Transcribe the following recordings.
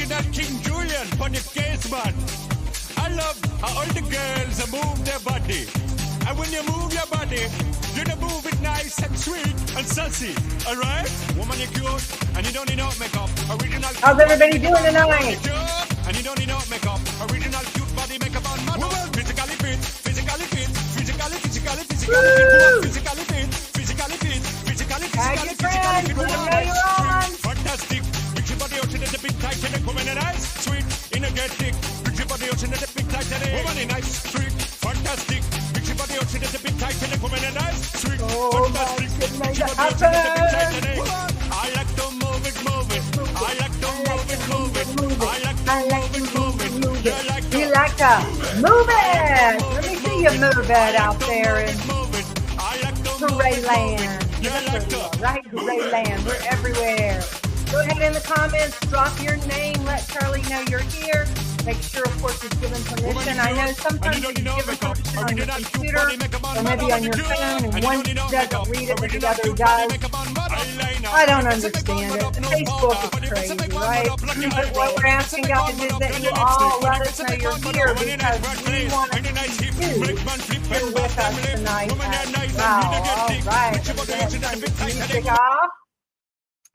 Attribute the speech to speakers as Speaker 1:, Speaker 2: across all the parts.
Speaker 1: original King Julian on the case, man. I love how all the girls move their body. And when you move your body, you don't move it nice and sweet and sassy. All right? Woman, you're cute, and you don't need no makeup. Original.
Speaker 2: How's everybody doing tonight?
Speaker 1: And you don't need no makeup. Original cute body makeup on model. Physically fit, physically fit, physically fit, physically fit, physically fit, physically fit, physically fit,
Speaker 2: Tag your friends. Let them know you're on.
Speaker 1: Fantastic. Big body ocean at the big tight and the woman and nice, sweet, energetic. Big body ocean at the big tight and the woman and nice, sweet, fantastic. Big body ocean at the big tight and the woman and nice, sweet, fantastic. Big body ocean at the big tight and the I like to move it, move it. I like to move it, move it. I like to move it, move it.
Speaker 2: You like to move it. Let me see you move it out there in Hooray Land. Right, Hooray Land. We're everywhere. Go ahead in the comments, drop your name, let Charlie know you're here. Make sure, of course, you've given permission. I know sometimes you give permission on your computer or maybe on your phone, and one doesn't read it, and the other does. I don't understand it. Facebook is crazy, right? But what we're asking, guys, is that you all let us know you're here because we want to see you here with us tonight as well. All right, I'm going to turn this music off.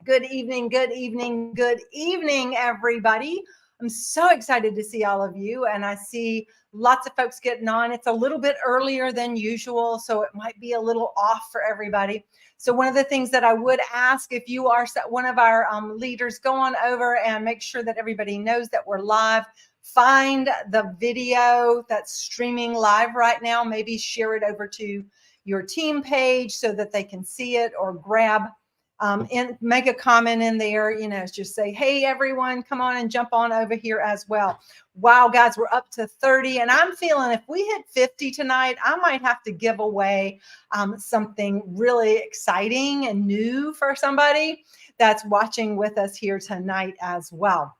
Speaker 2: Good evening, good evening, good evening, everybody. I'm so excited to see all of you, and I see lots of folks getting on. It's a little bit earlier than usual, so it might be a little off for everybody. So one of the things that I would ask, if you are one of our leaders, go on over and make sure that everybody knows that we're live. Find the video that's streaming live right now. Maybe share it over to your team page so that they can see it, or grab and make a comment in there, you know, just say, hey, everyone, come on and jump on over here as well. Wow, guys, we're up to 30. And I'm feeling if we hit 50 tonight, I might have to give away something really exciting and new for somebody that's watching with us here tonight as well.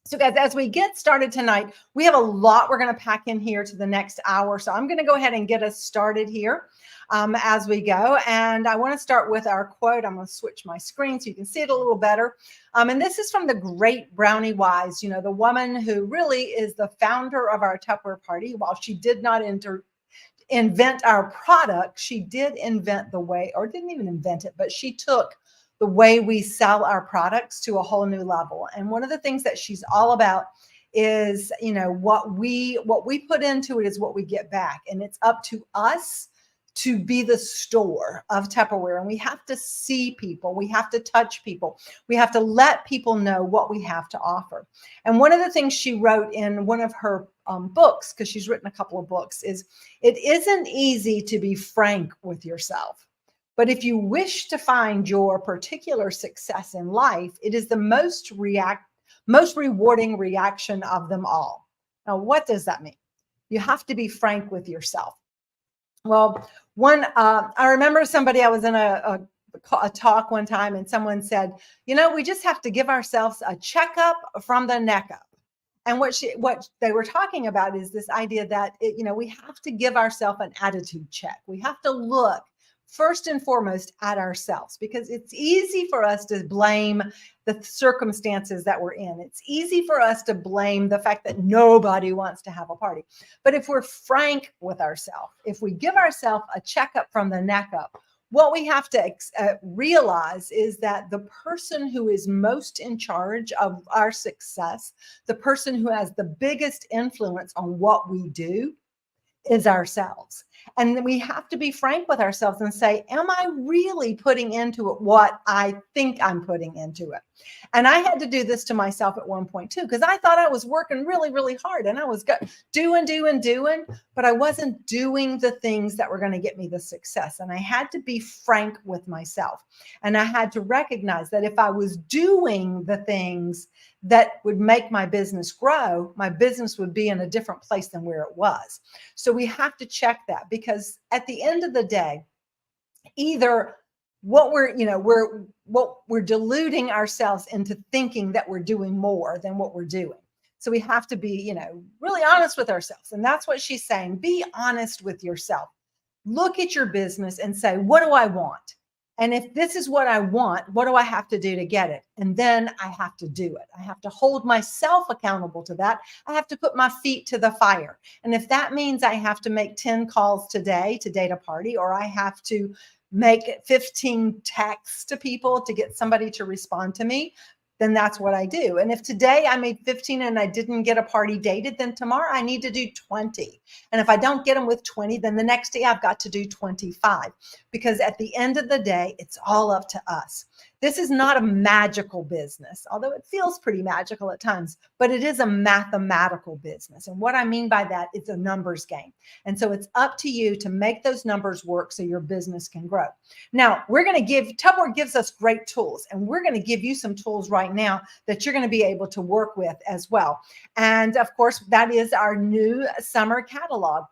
Speaker 2: So guys, as we get started tonight, we have a lot we're going to pack in here to the next hour. So I'm going to go ahead and get us started here as we go. And I want to start with our quote. I'm going to switch my screen so you can see it a little better. And this is from the great Brownie Wise, you know, the woman who really is the founder of our Tupperware party. While she did not invent our product, she did invent the way, or didn't even invent it, but she took the way we sell our products to a whole new level. And one of the things that she's all about is, you know, what we put into it is what we get back. And it's up to us to be the store of Tupperware. And we have to see people. We have to touch people. We have to let people know what we have to offer. And one of the things she wrote in one of her books, because she's written a couple of books, is it isn't easy to be frank with yourself. But if you wish to find your particular success in life, it is the most rewarding reaction of them all. Now, what does that mean? You have to be frank with yourself. Well, I remember somebody, I was in a talk one time, and someone said, you know, we just have to give ourselves a checkup from the neck up. And what they were talking about is this idea that, you know, we have to give ourselves an attitude check. We have to look first and foremost at ourselves, because it's easy for us to blame the circumstances that we're in. It's easy for us to blame the fact that nobody wants to have a party. But if we're frank with ourselves, if we give ourselves a checkup from the neck up, what we have to realize is that the person who is most in charge of our success, the person who has the biggest influence on what we do, is ourselves. And then we have to be frank with ourselves and say, am I really putting into it what I think I'm putting into it? And I had to do this to myself at one point too, because I thought I was working really, really hard, and I was doing, but I wasn't doing the things that were going to get me the success. And I had to be frank with myself. And I had to recognize that if I was doing the things that would make my business grow, my business would be in a different place than where it was. So we have to check that, because at the end of the day, either what we're deluding ourselves into thinking that we're doing more than what we're doing. So we have to be, you know, really honest with ourselves. And that's what she's saying. Be honest with yourself. Look at your business and say, what do I want? And if this is what I want, what do I have to do to get it? And then I have to do it. I have to hold myself accountable to that. I have to put my feet to the fire. And if that means I have to make 10 calls today to date a party, or I have to make 15 texts to people to get somebody to respond to me, then that's what I do. And if today I made 15 and I didn't get a party dated, then tomorrow I need to do 20. And if I don't get them with 20, then the next day I've got to do 25. Because at the end of the day, it's all up to us. This is not a magical business, although it feels pretty magical at times, but it is a mathematical business. And what I mean by that, it's a numbers game. And so it's up to you to make those numbers work so your business can grow. Now, Tupperware gives us great tools, and we're going to give you some tools right now that you're going to be able to work with as well. And of course, that is our new summer catalog.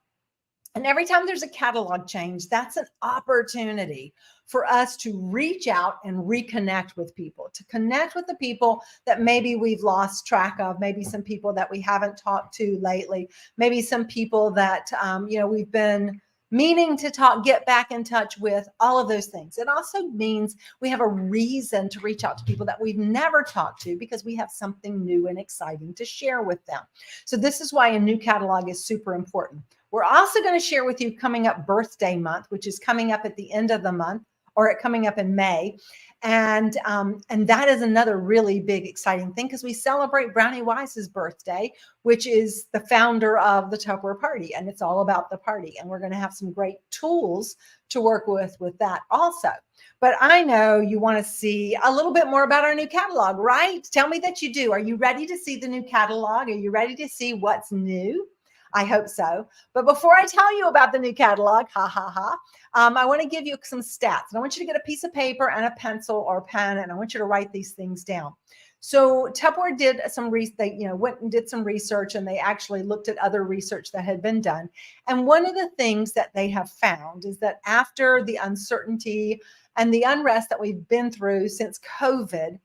Speaker 2: And every time there's a catalog change, that's an opportunity for us to reach out and reconnect with people, to connect with the people that maybe we've lost track of, maybe some people that we haven't talked to lately, maybe some people that, we've been meaning to get back in touch with, all of those things. It also means we have a reason to reach out to people that we've never talked to because we have something new and exciting to share with them. So this is why a new catalog is super important. We're also going to share with you coming up birthday month, which is coming up at the end of the month, or coming up in May. And that is another really big, exciting thing because we celebrate Brownie Wise's birthday, which is the founder of the Tupperware Party. And it's all about the party. And we're going to have some great tools to work with that also. But I know you want to see a little bit more about our new catalog, right? Tell me that you do. Are you ready to see the new catalog? Are you ready to see what's new? I hope so. But before I tell you about the new catalog, I want to give you some stats. And I want you to get a piece of paper and a pencil or a pen, and I want you to write these things down. So Tupperware did some went and did some research, and they actually looked at other research that had been done. And one of the things that they have found is that after the uncertainty and the unrest that we've been through since COVID,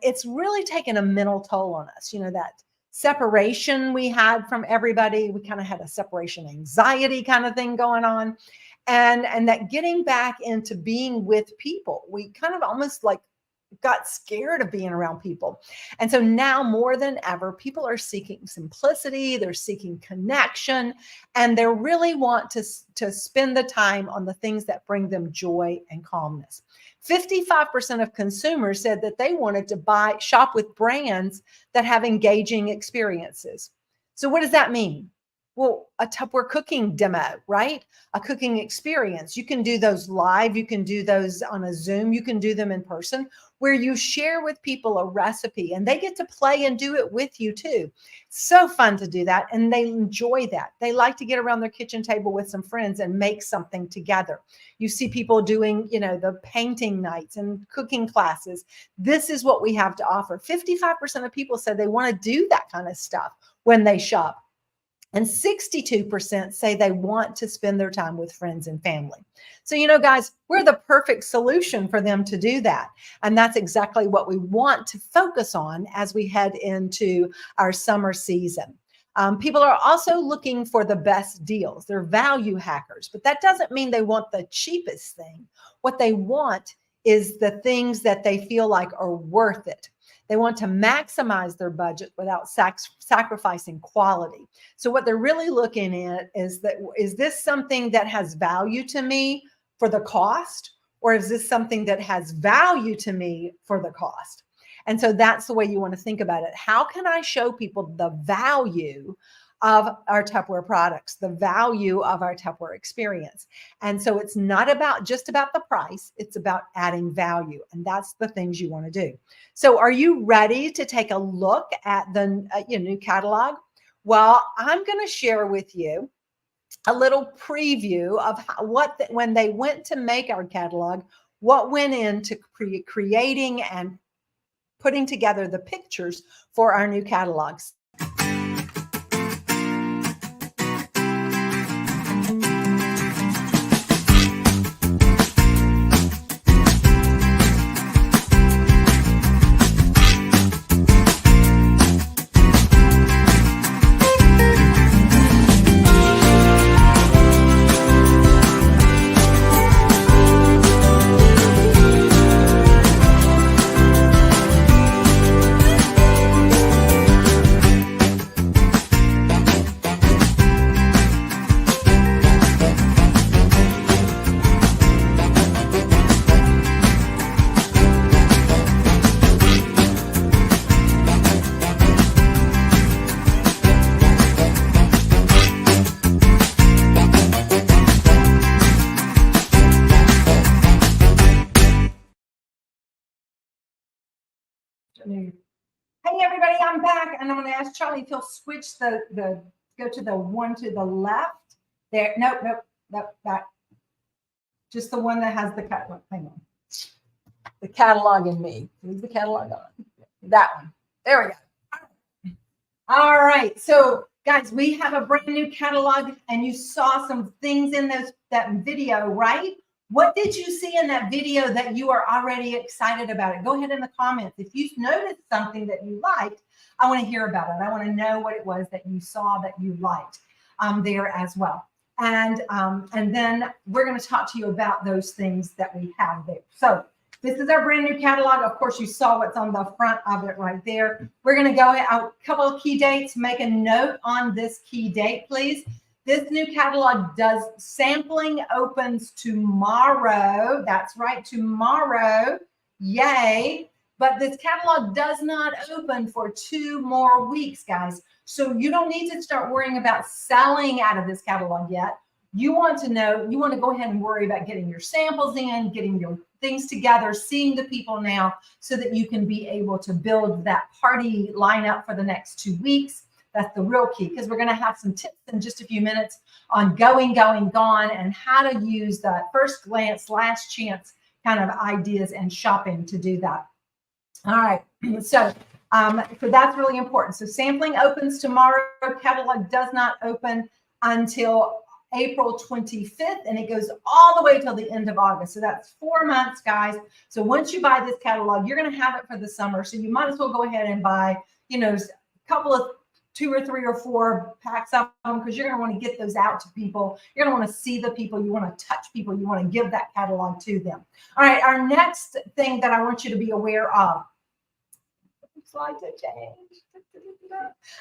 Speaker 2: it's really taken a mental toll on us. That separation we had from everybody. We kind of had a separation anxiety kind of thing going on. And that getting back into being with people, we kind of almost like got scared of being around people. And so now more than ever, people are seeking simplicity, they're seeking connection, and they really want to spend the time on the things that bring them joy and calmness. 55% of consumers said that they wanted to shop with brands that have engaging experiences. So what does that mean? Well, a Tupperware cooking demo, right? A cooking experience. You can do those live. You can do those on a Zoom. You can do them in person where you share with people a recipe and they get to play and do it with you too. So fun to do that. And they enjoy that. They like to get around their kitchen table with some friends and make something together. You see people doing, the painting nights and cooking classes. This is what we have to offer. 55% of people said they want to do that kind of stuff when they shop. And 62% say they want to spend their time with friends and family. So, guys, we're the perfect solution for them to do that. And that's exactly what we want to focus on as we head into our summer season. People are also looking for the best deals. They're value hackers, but that doesn't mean they want the cheapest thing. What they want is the things that they feel like are worth it. They want to maximize their budget without sacrificing quality. So what they're really looking at is this something that has value to me for the cost, or is this something that has value to me for the cost? And so that's the way you want to think about it. How can I show people the value of our Tupperware products, the value of our Tupperware experience? And so it's not just about the price, it's about adding value. And that's the things you want to do. So are you ready to take a look at the new catalog? Well, I'm going to share with you a little preview of when they went to make our catalog, what went into creating and putting together the pictures for our new catalogs. afternoon. Hey everybody, I'm back, and I'm going to ask Charlie if he'll switch the go to the one to the left. There, nope, back. Just the one that has the catalog. Hang on. The catalog and me. Leave the catalog on. That one. There we go. All right. So, guys, we have a brand new catalog, and you saw some things in that video, right? What did you see in that video that you are already excited about it? Go ahead in the comments. If you noticed something that you liked, I want to hear about it. I want to know what it was that you saw that you liked there as well. And then we're going to talk to you about those things that we have there. So this is our brand new catalog. Of course, you saw what's on the front of it right there. We're going to go a couple of key dates. Make a note on this key date, please. This new catalog does sampling opens tomorrow. That's right, tomorrow. Yay. But this catalog does not open for 2 more weeks, guys. So you don't need to start worrying about selling out of this catalog yet. You want to go ahead and worry about getting your samples in, getting your things together, seeing the people now so that you can be able to build that party lineup for the next 2 weeks. That's the real key, because we're going to have some tips in just a few minutes on going, gone, and how to use the first glance, last chance kind of ideas and shopping to do that. All right. So that's really important. So sampling opens tomorrow. Catalog does not open until April 25th, and it goes all the way till the end of August. So that's 4 months, guys. So once you buy this catalog, you're going to have it for the summer. So you might as well go ahead and buy, a couple of 2 or 3 or 4 packs of them, because you're going to want to get those out to people. You're going to want to see the people. You want to touch people. You want to give that catalog to them. All right. Our next thing that I want you to be aware of. Slide to change.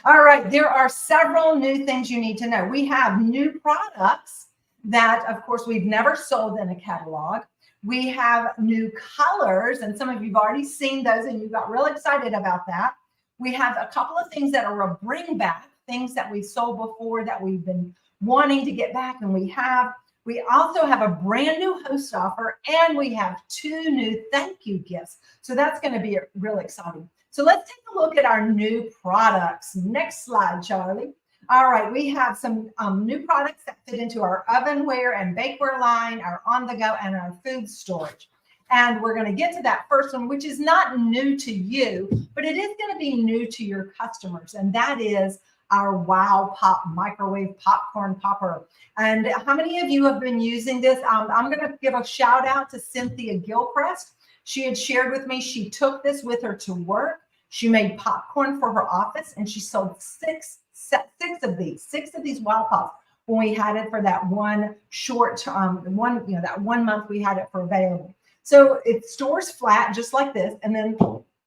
Speaker 2: All right. There are several new things you need to know. We have new products that, of course, we've never sold in a catalog. We have new colors, and some of you've already seen those, and you got real excited about that. We have a couple of things that are a bring back, things that we sold before that we've been wanting to get back, and we have. We also have a brand new host offer, and we have 2 new thank you gifts. So that's going to be really exciting. So let's take a look at our new products. Next slide, Charlie. All right, we have some new products that fit into our ovenware and bakeware line, our on-the-go, and our food storage. And we're going to get to that first one, which is not new to you, but it is going to be new to your customers. And that is our Wow Pop microwave popcorn popper. And how many of you have been using this? I'm going to give a shout out to Cynthia Gilchrist. She had shared with me, she took this with her to work. She made popcorn for her office, and she sold 6 of these Wow Pops when we had it for that one short, that 1 month we had it for available. So it stores flat just like this, and then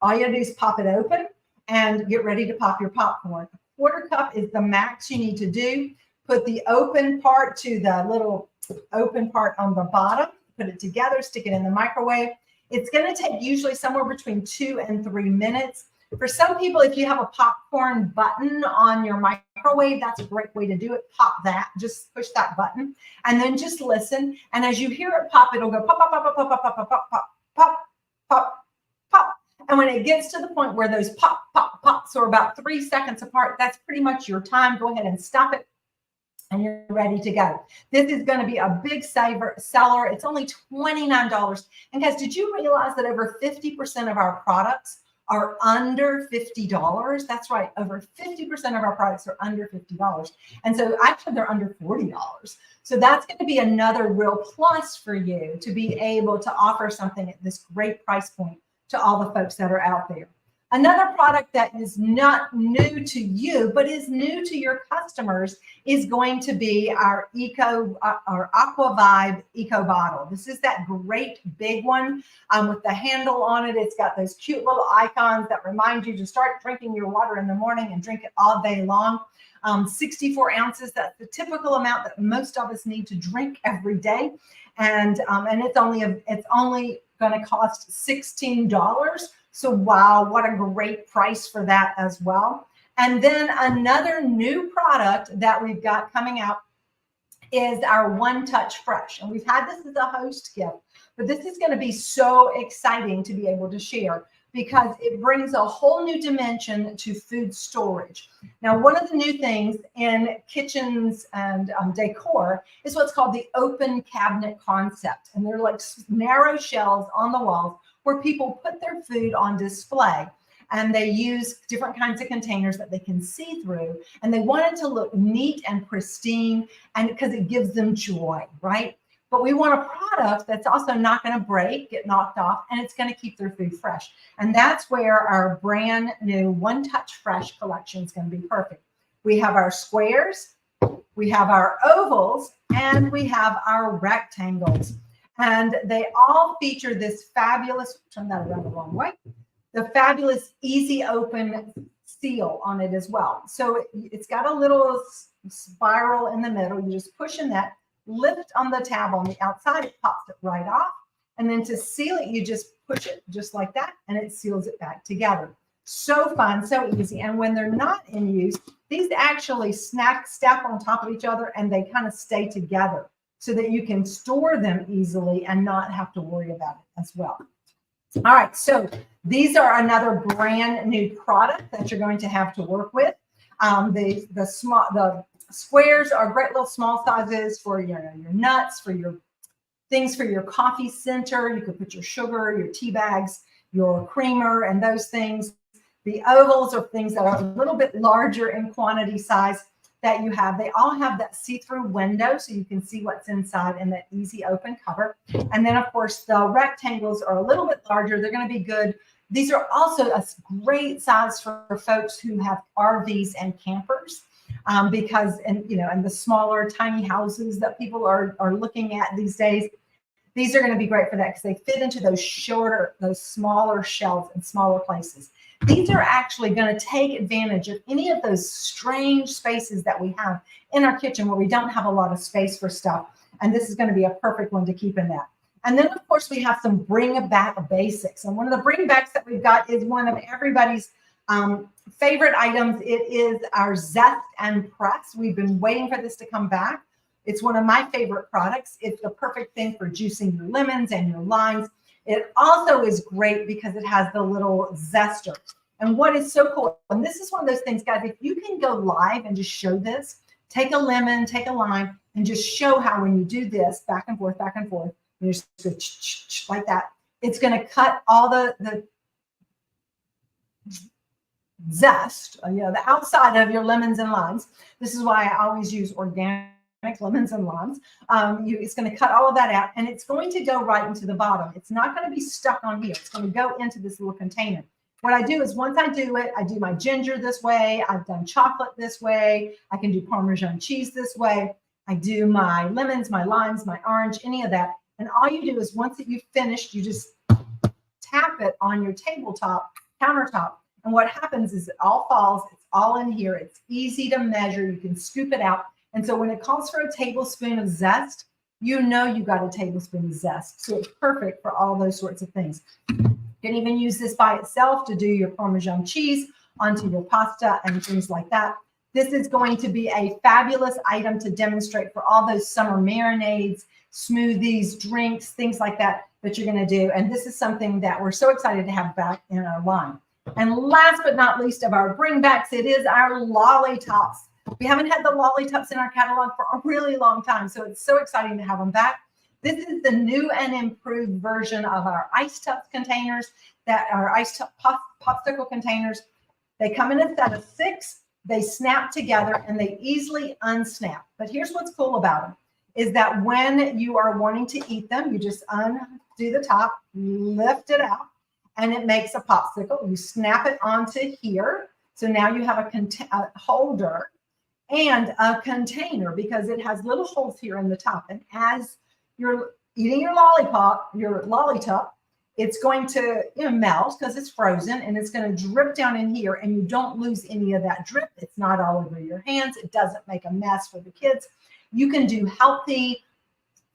Speaker 2: all you gotta do is pop it open and get ready to pop your popcorn. A 1/4 cup is the max you need to do. Put the open part to the little open part on the bottom, put it together, stick it in the microwave. It's going to take usually somewhere between 2 and 3 minutes. For some people, if you have a popcorn button on your microwave, that's a great way to do it. Pop that, just push that button, and then just listen. And as you hear it pop, it'll go pop, pop, pop, pop, pop, pop, pop, pop, pop, pop, pop, pop. And when it gets to the point where those pop, pop, pops are about 3 seconds apart, that's pretty much your time. Go ahead and stop it, and you're ready to go. This is going to be a big seller. It's only $29. And guys, did you realize that over 50% of our products are under $50? That's right. Over 50% of our products are under $50. And so actually they're under $40. So that's going to be another real plus for you to be able to offer something at this great price point to all the folks that are out there. Another product that is not new to you, but is new to your customers, is going to be our Aqua Vibe Eco Bottle. This is that great big one with the handle on it. It's got those cute little icons that remind you to start drinking your water in the morning and drink it all day long. 64 ounces, that's the typical amount that most of us need to drink every day. And it's only going to cost $16. So wow, what a great price for that as well. And then another new product that we've got coming out is our One Touch Fresh. And we've had this as a host gift, but this is going to be so exciting to be able to share. because it brings a whole new dimension to food storage. Now, one of the new things in kitchens and decor is what's called the open cabinet concept. And they're like narrow shelves on the walls where people put their food on display. And they use different kinds of containers that they can see through. And they want it to look neat and pristine, and because it gives them joy, right? But we want a product that's also not going to break, get knocked off, and it's going to keep their food fresh. And that's where our brand new One Touch Fresh collection is going to be perfect. We have our squares, we have our ovals, and we have our rectangles. And they all feature this fabulous, turn that around the wrong way, the fabulous easy open seal on it as well. So it's got a little spiral in the middle. You just push in that, lift on the tab on the outside, it pops it right off. And then to seal it, you just push it just like that, and it seals it back together. So fun, so easy. And when they're not in use, these actually stack on top of each other, and they kind of stay together so that you can store them easily and not have to worry about it as well. All right, so these are another brand new product that you're going to have to work with. The squares are great little small sizes for your nuts, for your things for your coffee center. You could put your sugar, your tea bags, your creamer, and those things. The ovals are things that are a little bit larger in quantity size that you have. They all have that see-through window so you can see what's inside and that easy open cover. And then, of course, the rectangles are a little bit larger. They're going to be good. These are also a great size for folks who have RVs and campers. Because and the smaller tiny houses that people are looking at these days, these are going to be great for that because they fit into those smaller shelves and smaller places. These are actually going to take advantage of any of those strange spaces that we have in our kitchen where we don't have a lot of space for stuff. And this is going to be a perfect one to keep in that. And then, of course, we have some bring back basics. And one of the bring backs that we've got is one of everybody's favorite items. It is our Zest and Press. We've been waiting for this to come back. It's one of my favorite products. It's the perfect thing for juicing your lemons and your limes. It also is great because it has the little zester. And what is so cool, and this is one of those things, guys, if you can go live and just show this, take a lemon, take a lime, and just show how when you do this back and forth, you just go like that, it's going to cut all the zest, the outside of your lemons and limes. This is why I always use organic lemons and limes. It's going to cut all of that out, and it's going to go right into the bottom. It's not going to be stuck on here. It's going to go into this little container. What I do is once I do it, I do my ginger this way. I've done chocolate this way. I can do Parmesan cheese this way. I do my lemons, my limes, my orange, any of that. And all you do is once you've finished, you just tap it on your countertop. And what happens is it all falls. It's all in here. It's easy to measure. You can scoop it out. And so when it calls for a tablespoon of zest, you got a tablespoon of zest. So it's perfect for all those sorts of things. You can even use this by itself to do your Parmesan cheese onto your pasta and things like that. This is going to be a fabulous item to demonstrate for all those summer marinades, smoothies, drinks, things like that you're going to do. And this is something that we're so excited to have back in our line. And last but not least of our bringbacks, it is our lollipops. We haven't had the lollipops in our catalog for a really long time, so it's so exciting to have them back. This is the new and improved version of our Ice Tups containers, that are Ice Tup popsicle containers. They come in a set of 6. They snap together and they easily unsnap. But here's what's cool about them, is that when you are wanting to eat them, you just undo the top, lift it out, and it makes a popsicle. You snap it onto here. So now you have a holder and a container because it has little holes here in the top. And as you're eating your lollipop, it's going to melt because it's frozen, and it's going to drip down in here, and you don't lose any of that drip. It's not all over your hands. It doesn't make a mess for the kids. You can do healthy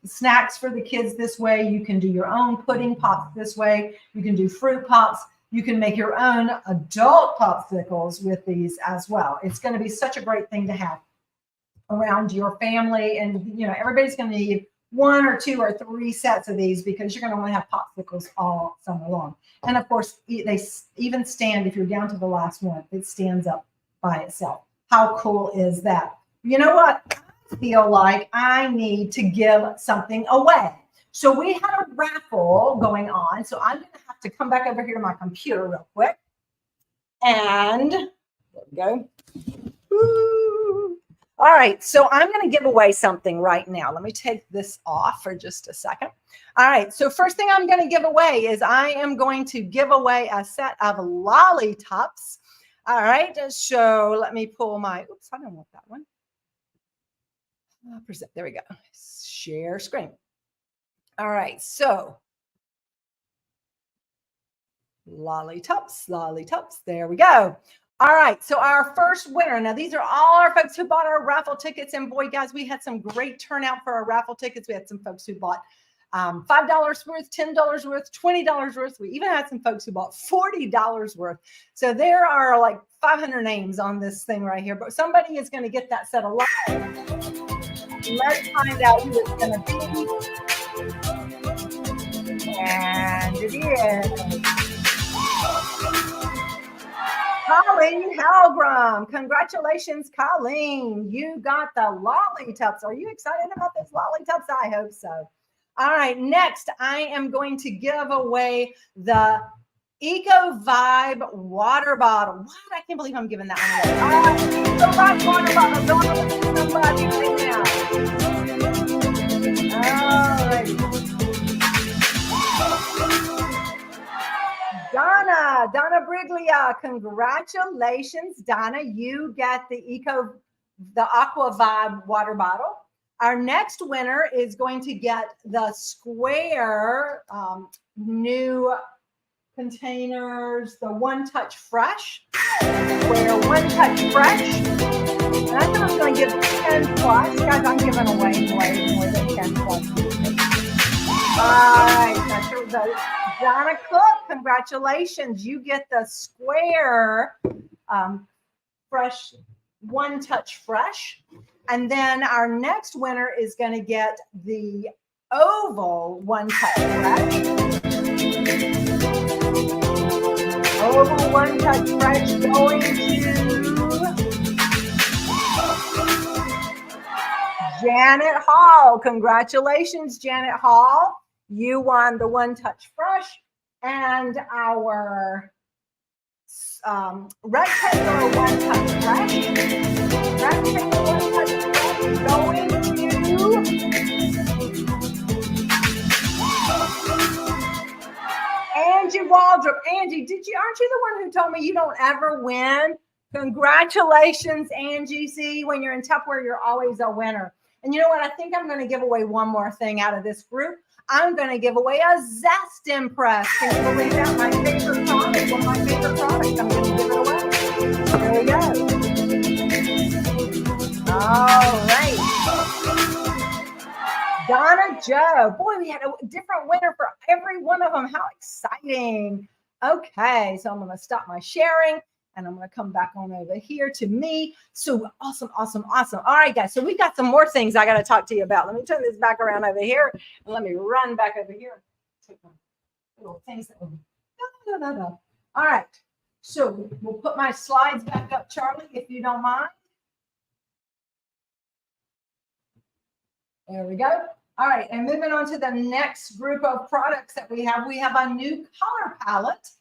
Speaker 2: snacks for the kids this way. You can do your own pudding pops this way. You can do fruit pops. You can make your own adult popsicles with these as well. It's going to be such a great thing to have around your family. And, everybody's going to need 1 or 2 or 3 sets of these because you're going to want to have popsicles all summer long. And of course, they even stand, if you're down to the last one, it stands up by itself. How cool is that? You know what? I feel like I need to give something away. So we had a raffle going on. So I'm going to have to come back over here to my computer real quick. And there we go. Woo. All right, so I'm going to give away something right now. Let me take this off for just a second. All right, so first thing I'm going to give away is I am going to give away a set of lollipops. All right, so let me pull my, oops, I don't want that one. There we go. Share screen. All right, so lollipops, lollipops. There we go. All right, so our first winner. Now, these are all our folks who bought our raffle tickets. And boy, guys, we had some great turnout for our raffle tickets. We had some folks who bought $5 worth, $10 worth, $20 worth. We even had some folks who bought $40 worth. So there are like 500 names on this thing right here. But somebody is going to get that set of lollipops. Let's find out who it's going to be. And it is Colleen Halgram. Congratulations, Colleen. You got the lollipops. Are you excited about those lollipops? I hope so. All right, next, I am going to give away the Eco Vibe water bottle. What? I can't believe I'm giving that one away. All right, Eco Vibe water bottle. Don't let somebody right now. All right. Donna Briglia. Congratulations, Donna. You get the Aqua Vibe water bottle. Our next winner is going to get the square new containers, the One Touch Fresh. Square One Touch Fresh. And I thought I was going to give 10 plus. Guys, I'm giving away way more than 10 plus. All right, that's the Donna Cook. Congratulations. You get the square fresh One Touch Fresh. And then our next winner is going to get the oval One Touch Fresh. Oval One Touch Fresh going to Janet Hall. Congratulations, Janet Hall. You won the One Touch Fresh and our rectangular One Touch Fresh. Rectangular One Touch Fresh going to Angie Waldrop. Angie, aren't you the one who told me you don't ever win? Congratulations, Angie. See, when you're in Tupperware, you're always a winner. And you know what? I think I'm going to give away one more thing out of this group. I'm going to give away a Zest Impress. Can you believe that? My favorite product, one of my favorite products. I'm going to give it away. There we go. All right. Donna Joe. Boy, we had a different winner for every one of them. How exciting. Okay, so I'm going to stop my sharing. And I'm going to come back on over here to me. So awesome, awesome, awesome. All right, guys. So we got some more things I got to talk to you about. Let me turn this back around over here. And let me run back over here. Take my little things that will. All right. So we'll put my slides back up, Charlie, if you don't mind. There we go. All right. And moving on to the next group of products that we have a new color palette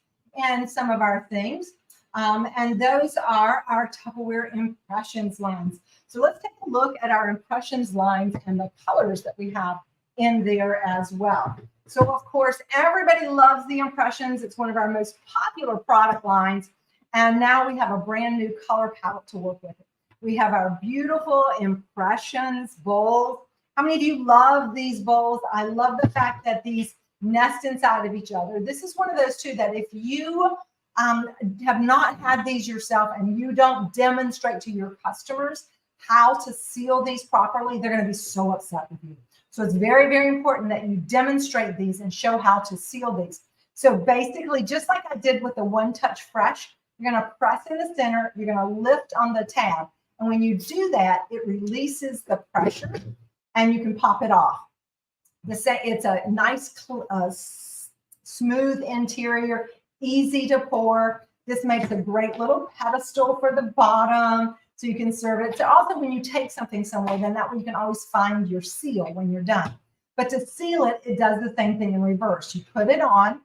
Speaker 2: and some of our things. And those are our Tupperware impressions lines. So let's take a look at our impressions lines and the colors that we have in there as well. So of course, everybody loves the impressions. It's one of our most popular product lines. And now we have a brand new color palette to work with. We have our beautiful impressions bowls. How many of you love these bowls? I love the fact that these nest inside of each other. This is one of those too that if you have not had these yourself and you don't demonstrate to your customers how to seal these properly, they're going to be so upset with you. So it's very, very important that you demonstrate these and show how to seal these. So basically, just like I did with the One Touch Fresh, you're going to press in the center, you're going to lift on the tab. And when you do that, it releases the pressure and you can pop it off. It's a nice, smooth interior, easy to pour. This makes a great little pedestal for the bottom, so you can serve it. So also, when you take something somewhere, then that way you can always find your seal when you're done. But to seal it, it does the same thing in reverse. You put it on,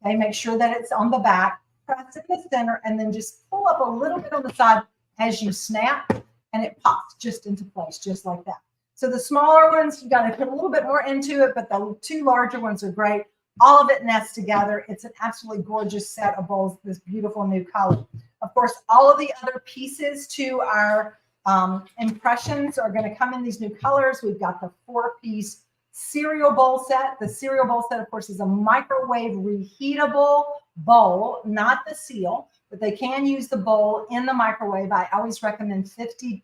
Speaker 2: okay, make sure that it's on the back, press it in the center, and then just pull up a little bit on the side as you snap, and it pops just into place, just like that. So the smaller ones, you got to put a little bit more into it, but the two larger ones are great. All of it nests together. It's an absolutely gorgeous set of bowls, this beautiful new color. Of course, all of the other pieces to our impressions are going to come in these new colors. We've got the 4-piece cereal bowl set. The cereal bowl set, of course, is a microwave reheatable bowl, not the seal, but they can use the bowl in the microwave. I always recommend 50%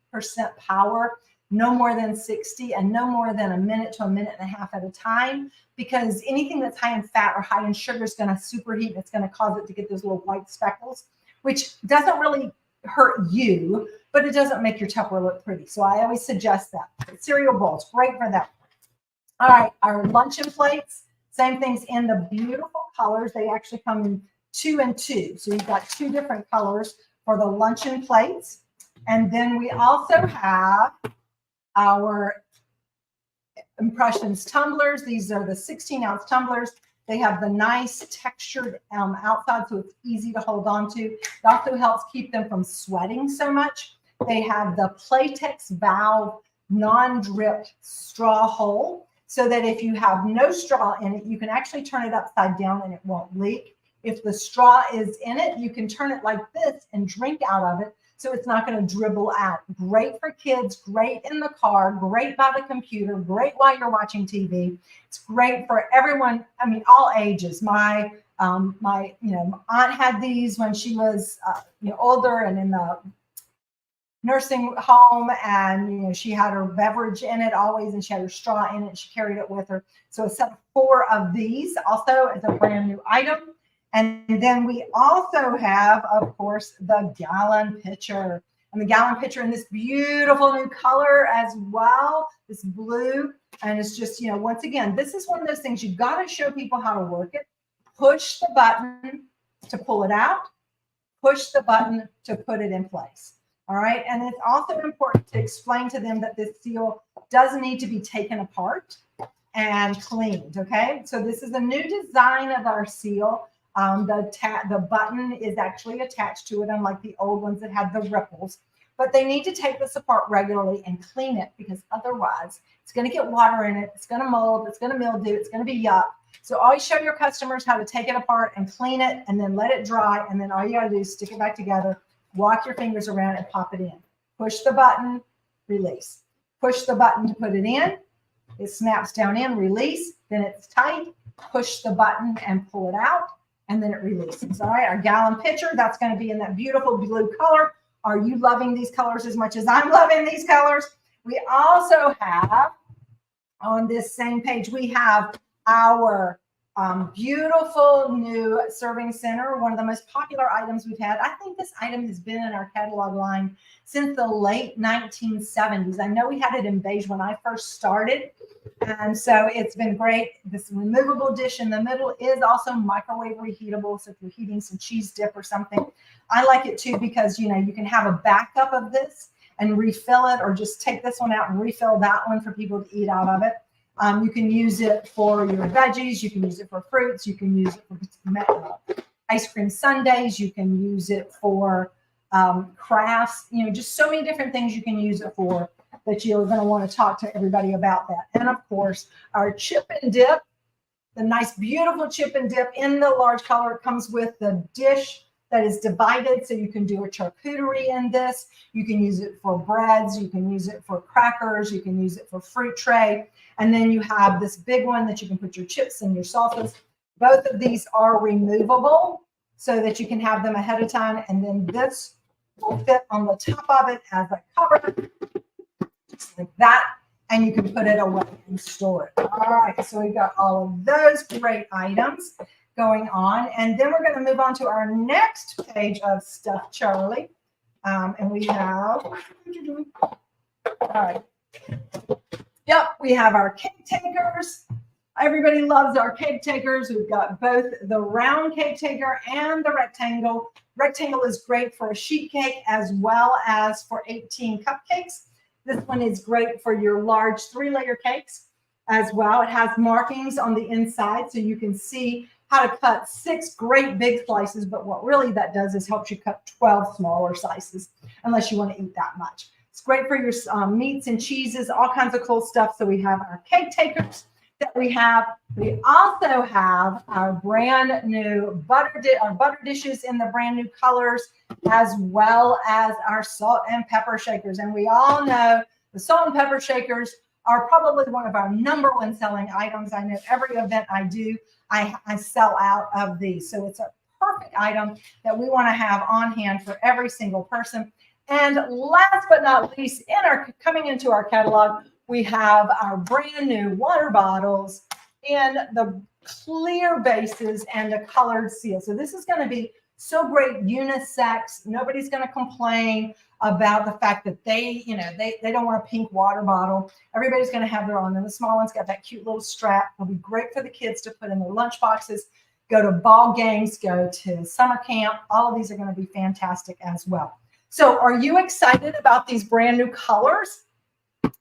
Speaker 2: power, no more than 60, and no more than a minute to a minute and a half at a time, because anything that's high in fat or high in sugar is going to superheat, and it's going to cause it to get those little white speckles, which doesn't really hurt you, but it doesn't make your Tupperware look pretty. So I always suggest that. Cereal bowls, great for that. All right, our luncheon plates, same things in the beautiful colors. They actually come in 2 and 2. So you've got 2 different colors for the luncheon plates. And then we also have our impressions tumblers. These are the 16-ounce tumblers. They have the nice textured outside, so it's easy to hold on to. It also helps keep them from sweating so much. They have the Playtex valve non-drip straw hole, so that if you have no straw in it, you can actually turn it upside down and it won't leak. If the straw is in it, you can turn it like this and drink out of it, so it's not going to dribble out. Great for kids, great in the car, great by the computer, great while you're watching TV. It's great for everyone. I mean, all ages. My aunt had these when she was older and in the nursing home, and she had her beverage in it always, and she had her straw in it. She carried it with her. So a set of 4 of these also is a brand new item. And then we also have, of course, the gallon pitcher. And the gallon pitcher in this beautiful new color as well, this blue. And it's just, once again, this is one of those things you've got to show people how to work it. Push the button to pull it out. Push the button to put it in place. All right. And it's also important to explain to them that this seal does need to be taken apart and cleaned. Okay. So this is a new design of our seal. The button is actually attached to it, unlike the old ones that had the ripples. But they need to take this apart regularly and clean it, because otherwise it's going to get water in it. It's going to mold. It's going to mildew. It's going to be yuck. So always show your customers how to take it apart and clean it, and then let it dry. And then all you got to do is stick it back together, walk your fingers around and pop it in. Push the button, release. Push the button to put it in. It snaps down in, release. Then it's tight. Push the button and pull it out, and then it releases. All right, our gallon pitcher, that's going to be in that beautiful blue color. Are you loving these colors as much as I'm loving these colors? We also have, on this same page, we have our beautiful new serving center, one of the most popular items we've had. I think this item has been in our catalog line since the late 1970s. I know we had it in beige when I first started, and so it's been great. This removable dish in the middle is also microwave reheatable, so if you're heating some cheese dip or something, I like it too, because you can have a backup of this and refill it, or just take this one out and refill that one for people to eat out of it. You can use it for your veggies. You can use it for fruits. You can use it for ice cream sundaes. You can use it for crafts. Just so many different things you can use it for, that you're going to want to talk to everybody about that. And of course, our chip and dip, the nice, beautiful chip and dip in the large color, comes with the dish that is divided, so you can do a charcuterie in this. You can use it for breads. You can use it for crackers. You can use it for fruit tray. And then you have this big one that you can put your chips and your salsas. Both of these are removable, so that you can have them ahead of time. And then this will fit on the top of it as a cover, just like that. And you can put it away and store it. All right, so we've got all of those great items going on. And then we're going to move on to our next page of Stuffed Charlie. And we have, all right. Yep, we have our cake takers. Everybody loves our cake takers. We've got both the round cake taker and the rectangle. Rectangle is great for a sheet cake as well as for 18 cupcakes. This one is great for your large 3-layer cakes as well. It has markings on the inside so you can see how to cut 6 great big slices, but what really that does is helps you cut 12 smaller slices unless you want to eat that much. It's great for your meats and cheeses, all kinds of cool stuff. So we have our cake takers that we have. We also have our brand new butter dishes in the brand new colors, as well as our salt and pepper shakers. And we all know the salt and pepper shakers are probably one of our #1 selling items. I know every event I do, I sell out of these. So it's a perfect item that we want to have on hand for every single person. And last but not least, coming into our catalog, we have our brand new water bottles in the clear bases and a colored seal. So this is going to be so great, unisex. Nobody's going to complain about the fact that they don't want a pink water bottle. Everybody's going to have their own. And the small one's got that cute little strap. It'll be great for the kids to put in their lunch boxes, go to ball games, go to summer camp. All of these are going to be fantastic as well. So are you excited about these brand new colors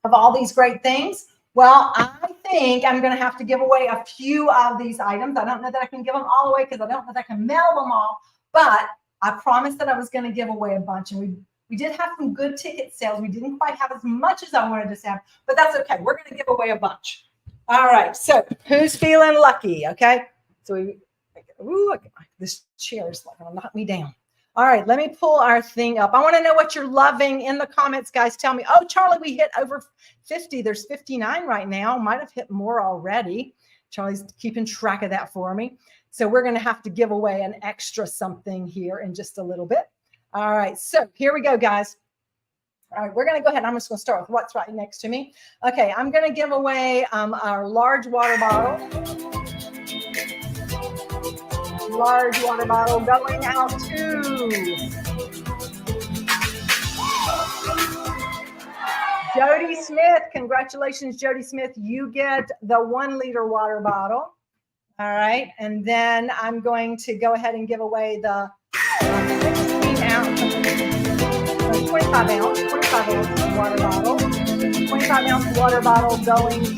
Speaker 2: of all these great things? Well, I think I'm going to have to give away a few of these items. I don't know that I can give them all away because I don't know that I can mail them all, but I promised that I was going to give away a bunch. And we did have some good ticket sales. We didn't quite have as much as I wanted to have, but that's okay. We're going to give away a bunch. All right. So who's feeling lucky? Okay. So this chair is going to knock me down. All right, let me pull our thing up. I want to know what you're loving in the comments, guys. Tell me. Oh, Charlie, we hit over 50. There's 59 right now. Might have hit more already. Charlie's keeping track of that for me. So we're going to have to give away an extra something here in just a little bit. All right, so here we go, guys. All right, we're going to go ahead. I'm just going to start with what's right next to me. Okay, I'm going to give away our large water bottle. Large water bottle going out to Jody Smith. Congratulations, Jody Smith. You get the 1-liter water bottle. All right. And then I'm going to go ahead and give away the 16-ounce, 25-ounce water bottle. 25-ounce water bottle going to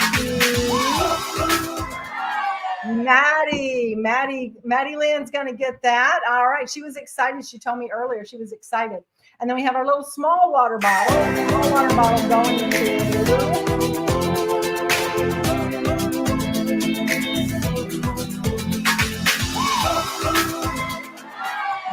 Speaker 2: Maddie Lynn's going to get that. All right. She was excited. She told me earlier she was excited. And then we have our little small water bottle. Small water bottle going to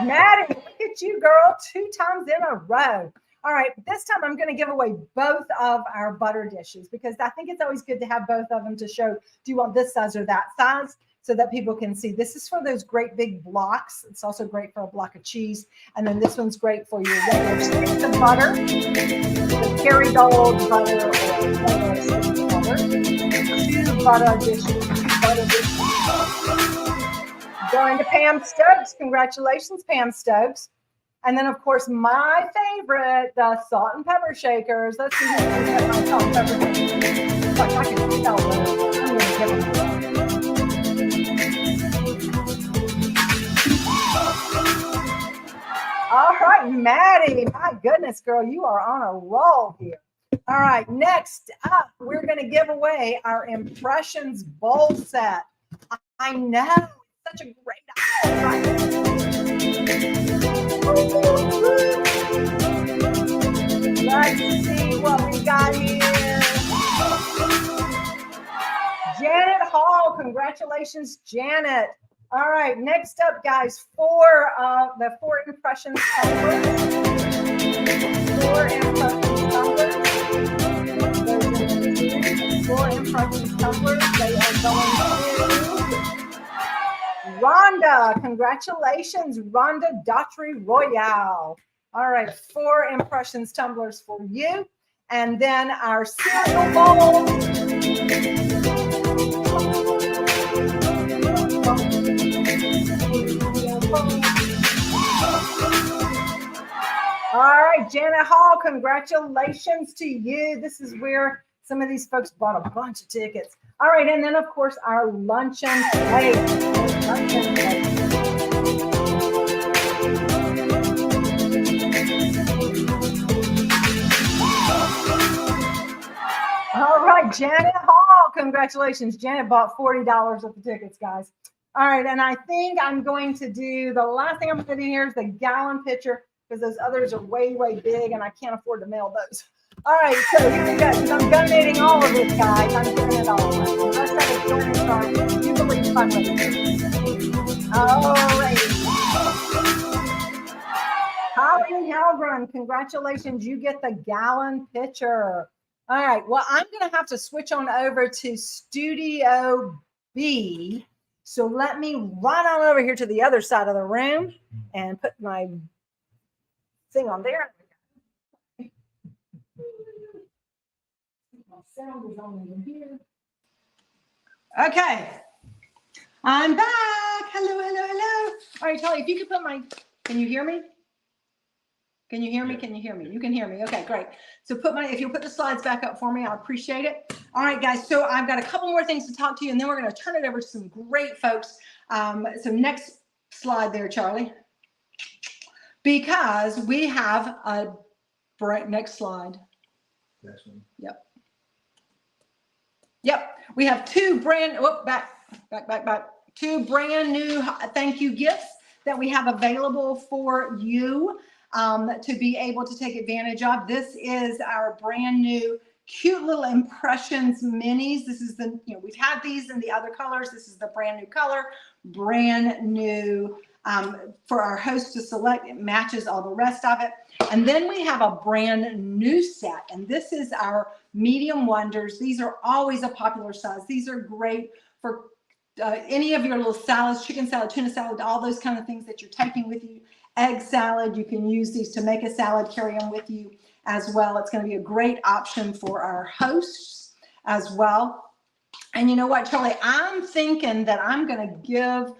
Speaker 2: Maddie. Look at you, girl. 2 times in a row. All right, this time I'm going to give away both of our butter dishes because I think it's always good to have both of them to show, do you want this size or that size, so that people can see. This is for those great big blocks. It's also great for a block of cheese. And then this one's great for your regular sticks of butter, the Kerrygold butter or regular sticks of butter. 2 butter dishes. Going to Pam Stokes. Congratulations, Pam Stokes. And then, of course, my favorite, the salt and pepper shakers. Let's see who's going to get my salt and pepper shakers. I can tell those. I'm going to give them to All right, Maddie. My goodness, girl, you are on a roll here. All right, next up, we're going to give away our Impressions Bowl set. I know. It's such a great item. Let's see what we got here. Janet Hall. Congratulations, Janet. All right, next up, guys, the 4 Impressions tumblers. 4 Impressions tumblers. 4 Impressions tumblers. They are going to Rhonda. Congratulations, Rhonda Daughtry Royale. All right, 4 Impressions tumblers for you. And then our cereal bowl. All right, Janet Hall, congratulations to you. This is where some of these folks bought a bunch of tickets. All right, and then of course our luncheon plate. Luncheon plate. All right, Janet Hall, congratulations. Janet bought $40 of the tickets, guys. All right, and I think I'm going to do, the last thing I'm going to do here is the gallon pitcher, because those others are way, way big, and I can't afford to mail those. All right, so here we go, because I'm donating all of this, guys. I'm giving it all away. The rest of it's going into our Jubilee fundraiser. All right. Holly Halgren, congratulations. You get the gallon pitcher. All right, well, I'm going to have to switch on over to Studio B. So let me run on over here to the other side of the room and put my thing on there. My sound is on over here. Okay, I'm back. Hello, hello, hello. All right, Charlie, if you could put my, can you hear me? Can you hear me? Can you hear me? You can hear me. Okay, great. So if you'll put the slides back up for me, I appreciate it. All right, guys. So I've got a couple more things to talk to you, and then we're going to turn it over to some great folks. So next slide there, Charlie. Because we have a next slide.
Speaker 3: Next one.
Speaker 2: Yep. Yep. We have two brand two brand new thank you gifts that we have available for you. To be able to take advantage of. This is our brand new cute little Impressions minis. This is the, we've had these in the other colors. This is the brand new color, brand new for our host to select. It matches all the rest of it. And then we have a brand new set, and this is our medium wonders. These are always a popular size. These are great for any of your little salads, chicken salad, tuna salad, all those kind of things that you're taking with you. Egg salad, you can use these to make a salad, carry them with you as well. It's going to be a great option for our hosts as well. And you know what, Charlie, I'm thinking that I'm going to give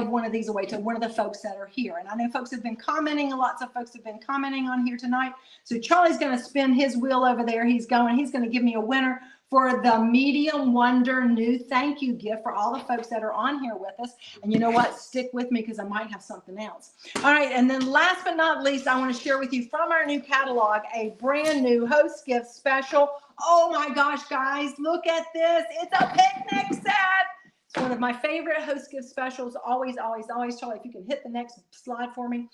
Speaker 2: one of these away to one of the folks that are here. And I know folks have been commenting, lots of folks have been commenting on here tonight. So Charlie's going to spin his wheel over there. He's going to give me a winner for the Medium Wonder new thank you gift for all the folks that are on here with us. And you know what? Stick with me because I might have something else. All right. And then last but not least, I want to share with you from our new catalog, a brand new host gift special. Oh my gosh, guys, look at this. It's a picnic set. It's one of my favorite host gift specials. Always, always, always. Charlie, if you can hit the next slide for me.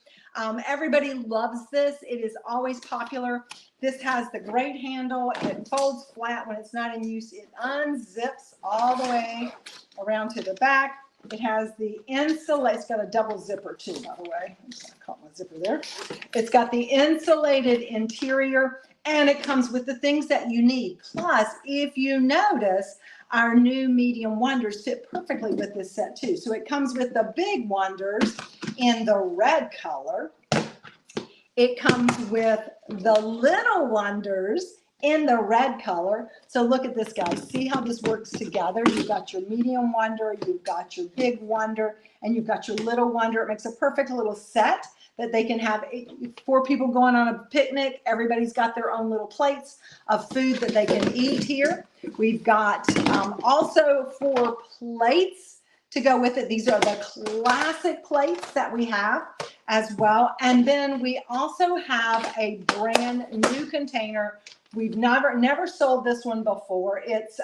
Speaker 2: Everybody loves this. It is always popular. This has the great handle. It folds flat when it's not in use. It unzips all the way around to the back. It has the insulated, it's got a double zipper too, by the way. I'm just gonna call my zipper there. It's got the insulated interior, and it comes with the things that you need. Plus, if you notice, our new medium wonders fit perfectly with this set too. So it comes with the big wonders in the red color. It comes with the little wonders in the red color. So look at this, guys. See how this works together? You've got your medium wonder, you've got your big wonder, and you've got your little wonder. It makes a perfect little set that they can have 4 people going on a picnic. Everybody's got their own little plates of food that they can eat here. We've got also 4 plates to go with it. These are the classic plates that we have as well. And then we also have a brand new container. We've never sold this one before. It's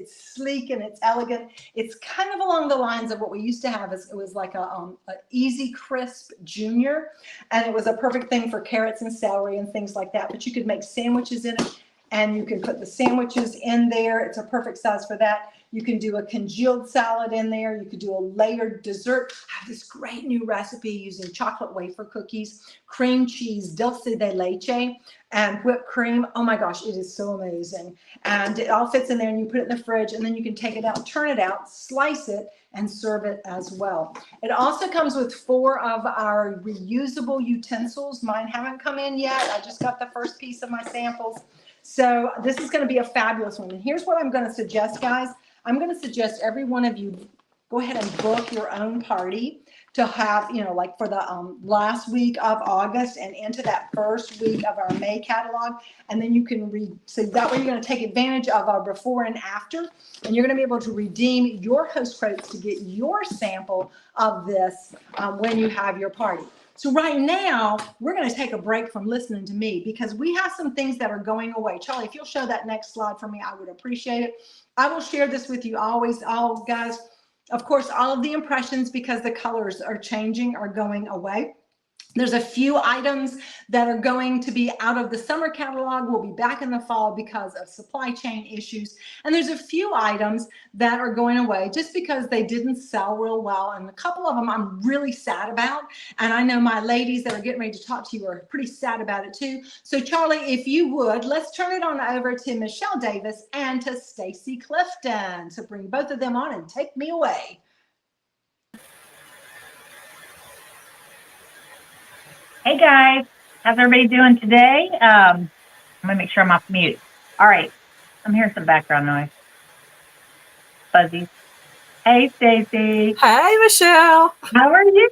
Speaker 2: sleek and it's elegant. It's kind of along the lines of what we used to have. It was like a Easy Crisp Junior, and it was a perfect thing for carrots and celery and things like that. But you could make sandwiches in it, and you can put the sandwiches in there. It's a perfect size for that. You can do a congealed salad in there. You could do a layered dessert. I have this great new recipe using chocolate wafer cookies, cream cheese, dulce de leche, and whipped cream. Oh my gosh, it is so amazing. And it all fits in there, and you put it in the fridge, and then you can take it out, turn it out, slice it, and serve it as well. It also comes with 4 of our reusable utensils. Mine haven't come in yet. I just got the first piece of my samples. So this is going to be a fabulous one. And here's what I'm going to suggest, guys. I'm going to suggest every one of you go ahead and book your own party to have, like for the last week of August and into that first week of our May catalog. And then you can read, so that way you're going to take advantage of our before and after, and you're going to be able to redeem your host credits to get your sample of this when you have your party. So right now, we're going to take a break from listening to me because we have some things that are going away. Charlie, if you'll show that next slide for me, I would appreciate it. I will share this with you always, all guys. Of course, all of the impressions, because the colors are changing, are going away. There's a few items that are going to be out of the summer catalog. We'll be back in the fall because of supply chain issues. And there's a few items that are going away just because they didn't sell real well. And a couple of them I'm really sad about. And I know my ladies that are getting ready to talk to you are pretty sad about it too. So Charlie, if you would, let's turn it on over to Michelle Davis and to Stacy Clifton. So bring both of them on and take me away.
Speaker 3: Hey guys, how's everybody doing today? I'm gonna make sure I'm off mute. All right, I'm hearing some background noise. Fuzzy. Hey Stacy.
Speaker 4: Hi Michelle.
Speaker 3: How are you?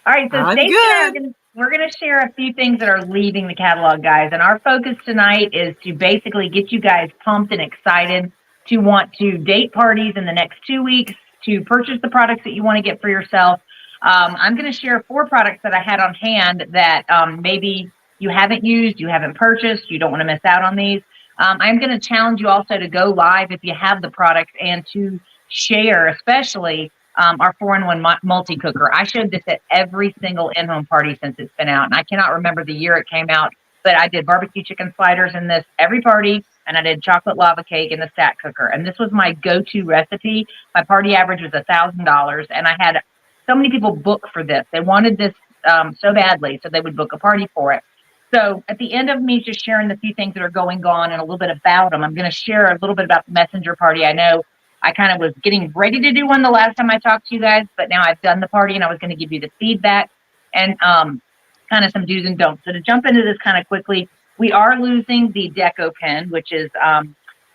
Speaker 3: All right, so
Speaker 4: I'm
Speaker 3: Stacy and
Speaker 4: good.
Speaker 3: we're gonna share a few things that are leaving the catalog, guys. And our focus tonight is to basically get you guys pumped and excited to want to date parties in the next 2 weeks, to purchase the products that you want to get for yourself. I'm going to share 4 products that I had on hand that maybe you haven't used, you haven't purchased, you don't want to miss out on these. I'm going to challenge you also to go live if you have the products and to share, especially our 4-in-1 multi-cooker. I showed this at every single in-home party since it's been out, and I cannot remember the year it came out, but I did barbecue chicken sliders in this every party, and I did chocolate lava cake in the stack cooker. And this was my go-to recipe. My party average was $1,000, and I had so many people book for this. They wanted this so badly, so they would book a party for it. So at the end of me just sharing the few things that are going on and a little bit about them, I'm going to share a little bit about the messenger party. I know I kind of was getting ready to do one the last time I talked to you guys, but now I've done the party and I was going to give you the feedback and kind of some do's and don'ts. So to jump into this kind of quickly, we are losing the Deco pen, which is a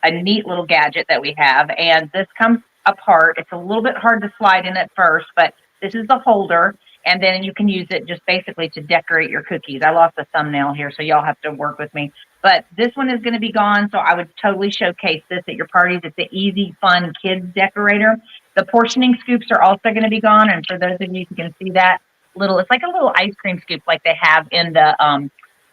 Speaker 3: neat little gadget that we have. And this comes apart. It's a little bit hard to slide in at first, but this is the holder, and then you can use it just basically to decorate your cookies. I lost the thumbnail here, so y'all have to work with me. But this one is going to be gone, so I would totally showcase this at your parties. It's an easy, fun kids decorator. The portioning scoops are also going to be gone, and for those of you who can see that little, it's like a little ice cream scoop like they have in the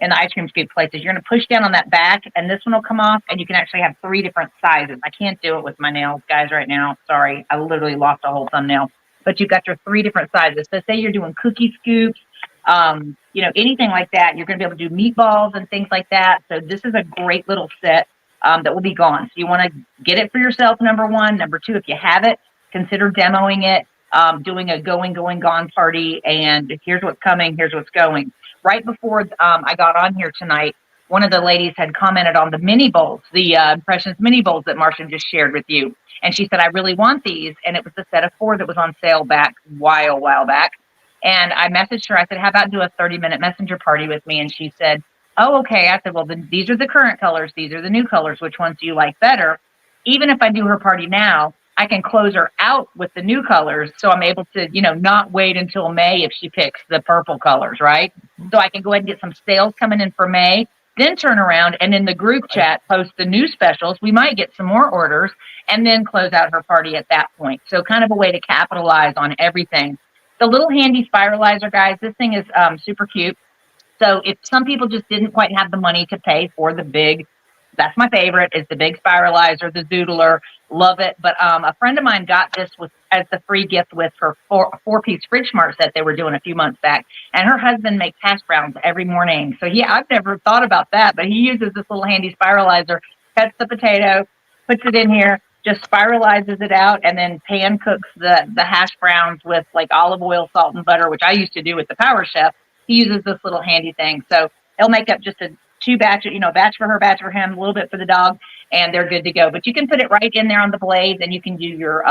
Speaker 3: ice cream scoop places. You're going to push down on that back, and this one will come off, and you can actually have 3 different sizes. I can't do it with my nails, guys, right now. Sorry, I literally lost a whole thumbnail. But you've got your 3 different sizes. So say you're doing cookie scoops, anything like that. You're going to be able to do meatballs and things like that. So this is a great little set that will be gone. So you want to get it for yourself, number 1. Number 2, if you have it, consider demoing it, doing a going, gone party. And here's what's coming. Here's what's going. Right before I got on here tonight, one of the ladies had commented on the mini bowls, the Impressions mini bowls that Marcia just shared with you. And she said, I really want these. And it was a set of 4 that was on sale back a while back. And I messaged her. I said, how about do a 30-minute messenger party with me? And she said, oh, okay. I said, well, these are the current colors. These are the new colors. Which ones do you like better? Even if I do her party now, I can close her out with the new colors. So I'm able to, not wait until May if she picks the purple colors, right? So I can go ahead and get some sales coming in for May, then turn around and in the group chat, post the new specials. We might get some more orders and then close out her party at that point. So kind of a way to capitalize on everything. The little handy spiralizer, guys, this thing is super cute. So if some people just didn't quite have the money to pay for the big, that's my favorite, is the big spiralizer, the Zoodler. Love it. But a friend of mine got this as the free gift with her 4-piece Fridge Smart set they were doing a few months back. And her husband makes hash browns every morning. So I've never thought about that, but he uses this little handy spiralizer, cuts the potato, puts it in here, just spiralizes it out, and then pan cooks the hash browns with like olive oil, salt, and butter, which I used to do with the Power Chef. He uses this little handy thing. So he'll make up just a 2 batches, batch for her, batch for him, a little bit for the dog, and they're good to go. But you can put it right in there on the blades, and you can do your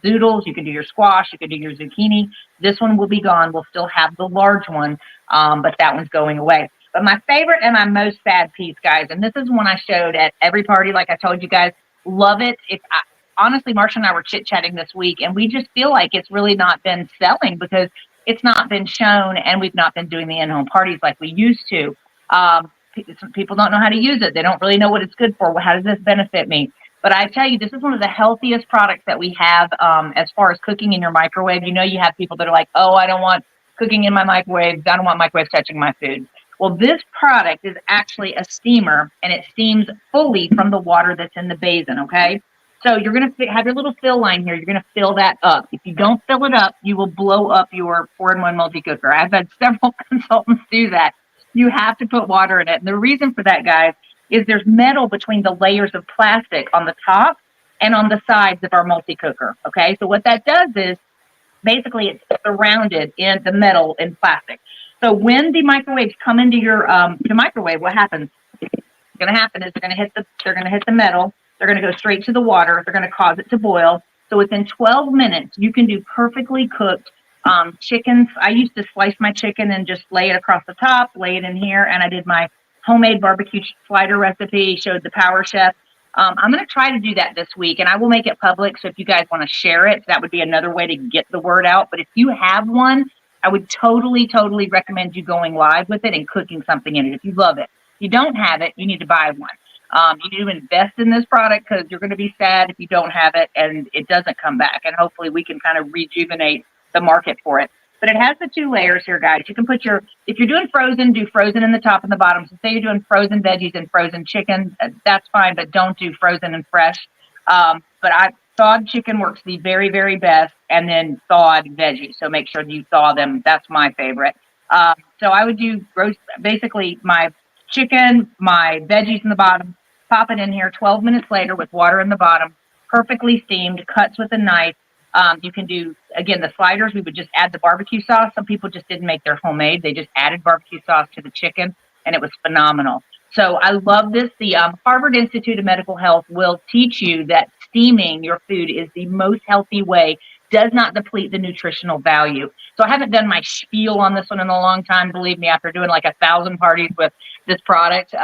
Speaker 3: zoodles, you can do your squash, you can do your zucchini. This one will be gone. We'll still have the large one, but that one's going away. But my favorite and my most sad piece, guys, and this is one I showed at every party, like I told you guys, love it. honestly, Marsha and I were chit-chatting this week, and we just feel like it's really not been selling because it's not been shown, and we've not been doing the in-home parties like we used to. Some people don't know how to use it. They don't really know what it's good for. How does this benefit me? But I tell you, this is one of the healthiest products that we have as far as cooking in your microwave. You know, you have people that are like, oh, I don't want cooking in my microwave. I don't want microwaves touching my food. Well, this product is actually a steamer, and it steams fully from the water that's in the basin, okay? So you're going to have your little fill line here. You're going to fill that up. If you don't fill it up, you will blow up your 4-in-1 multi-cooker. I've had several consultants do that. You have to put water in it. And the reason for that, guys, is there's metal between the layers of plastic on the top and on the sides of our multi-cooker, okay? So what that does is basically it's surrounded in the metal and plastic. So when the microwaves come into your microwave, what happens? What's going to happen is they're going to hit the metal. They're going to go straight to the water. They're going to cause it to boil. So within 12 minutes, you can do perfectly cooked chickens. I used to slice my chicken and just lay it across the top, lay it in here, and I did my homemade barbecue slider recipe, showed the Power Chef. I'm going to try to do that this week, and I will make it public. So if you guys want to share it, that would be another way to get the word out. But if you have one, I would totally recommend you going live with it and cooking something in it if you love it. If you don't have it, you need to buy one. You need to invest in this product because you're going to be sad if you don't have it and it doesn't come back. And hopefully we can kind of rejuvenate the market for it. But it has the 2 layers here, guys. You can put if you're doing frozen, do frozen in the top and the bottom. So say you're doing frozen veggies and frozen chicken, that's fine, but don't do frozen and fresh. Thawed chicken works the very, very best, and then thawed veggies. So make sure you thaw them. That's my favorite. So I would do basically my chicken, my veggies in the bottom, pop it in here 12 minutes later with water in the bottom, perfectly steamed, cuts with a knife. You can do, again, the sliders. We would just add the barbecue sauce. Some people just didn't make their homemade. They just added barbecue sauce to the chicken, and it was phenomenal. So I love this. The Harvard Institute of Medical Health will teach you that steaming your food is the most healthy way, does not deplete the nutritional value. So I haven't done my spiel on this one in a long time. Believe me, after doing like 1,000 parties with this product,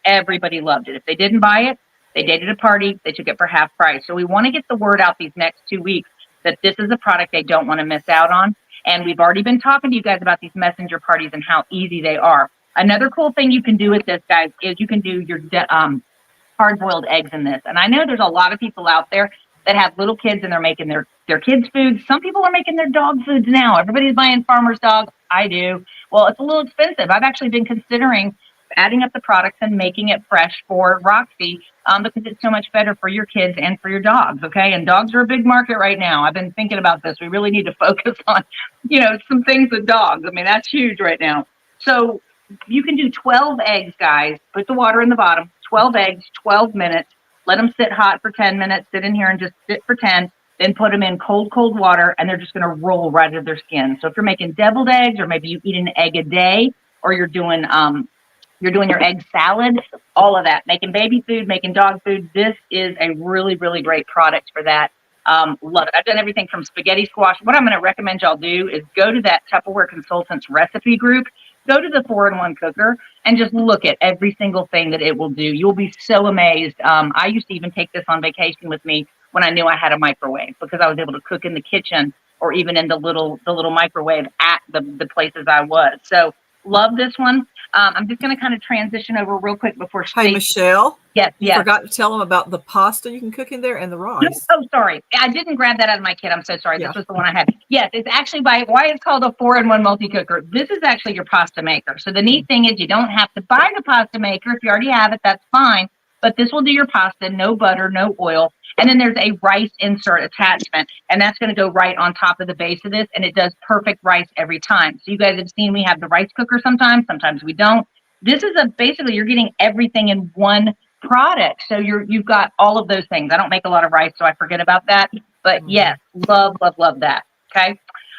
Speaker 3: everybody loved it. If they didn't buy it, they dated a party, they took it for half price. So we want to get the word out these next 2 weeks that this is a product they don't want to miss out on. And we've already been talking to you guys about these messenger parties and how easy they are. Another cool thing you can do with this, guys, is you can do your hard-boiled eggs in this. And I know there's a lot of people out there that have little kids and they're making their kids' food. Some people are making their dog foods now. Everybody's buying farmer's dogs. I do. Well, it's a little expensive. I've actually been considering adding up the products and making it fresh for Roxy because it's so much better for your kids and for your dogs, okay? And dogs are a big market right now. I've been thinking about this. We really need to focus on, some things with dogs. I mean, that's huge right now. So you can do 12 eggs, guys. Put the water in the bottom. 12 eggs, 12 minutes. Let them sit hot for 10 minutes. Sit in here and just sit for 10. Then put them in cold water, and they're just going to roll right out of their skin. So if you're making deviled eggs, or maybe you eat an egg a day, or you're doing your egg salad, all of that, making baby food, making dog food. This is a really, really great product for that. Love it. I've done everything from spaghetti squash. What I'm going to recommend y'all do is go to that Tupperware Consultants recipe group, go to the 4-in-1 cooker, and just look at every single thing that it will do. You'll be so amazed. I used to even take this on vacation with me when I knew I had a microwave because I was able to cook in the kitchen or even in the little microwave at the places I was. So love this one. I'm just going to kind of transition over real quick before.
Speaker 4: Hey, Michelle.
Speaker 3: Yes.
Speaker 4: You forgot to tell them about the pasta you can cook in there and the rice.
Speaker 3: Oh, sorry. I didn't grab that out of my kit. I'm so sorry. Yeah. This was the one I had. Yes, it's actually why it's called a 4-in-1 multi-cooker. This is actually your pasta maker. So the neat thing is you don't have to buy the pasta maker. If you already have it, that's fine. But this will do your pasta, no butter, no oil. And then there's a rice insert attachment, and that's going to go right on top of the base of this, and it does perfect rice every time. So you guys have seen we have the rice cooker sometimes we don't. This is basically you're getting everything in one product. So you've got all of those things. I don't make a lot of rice, so I forget about that. But yes, love that. Okay.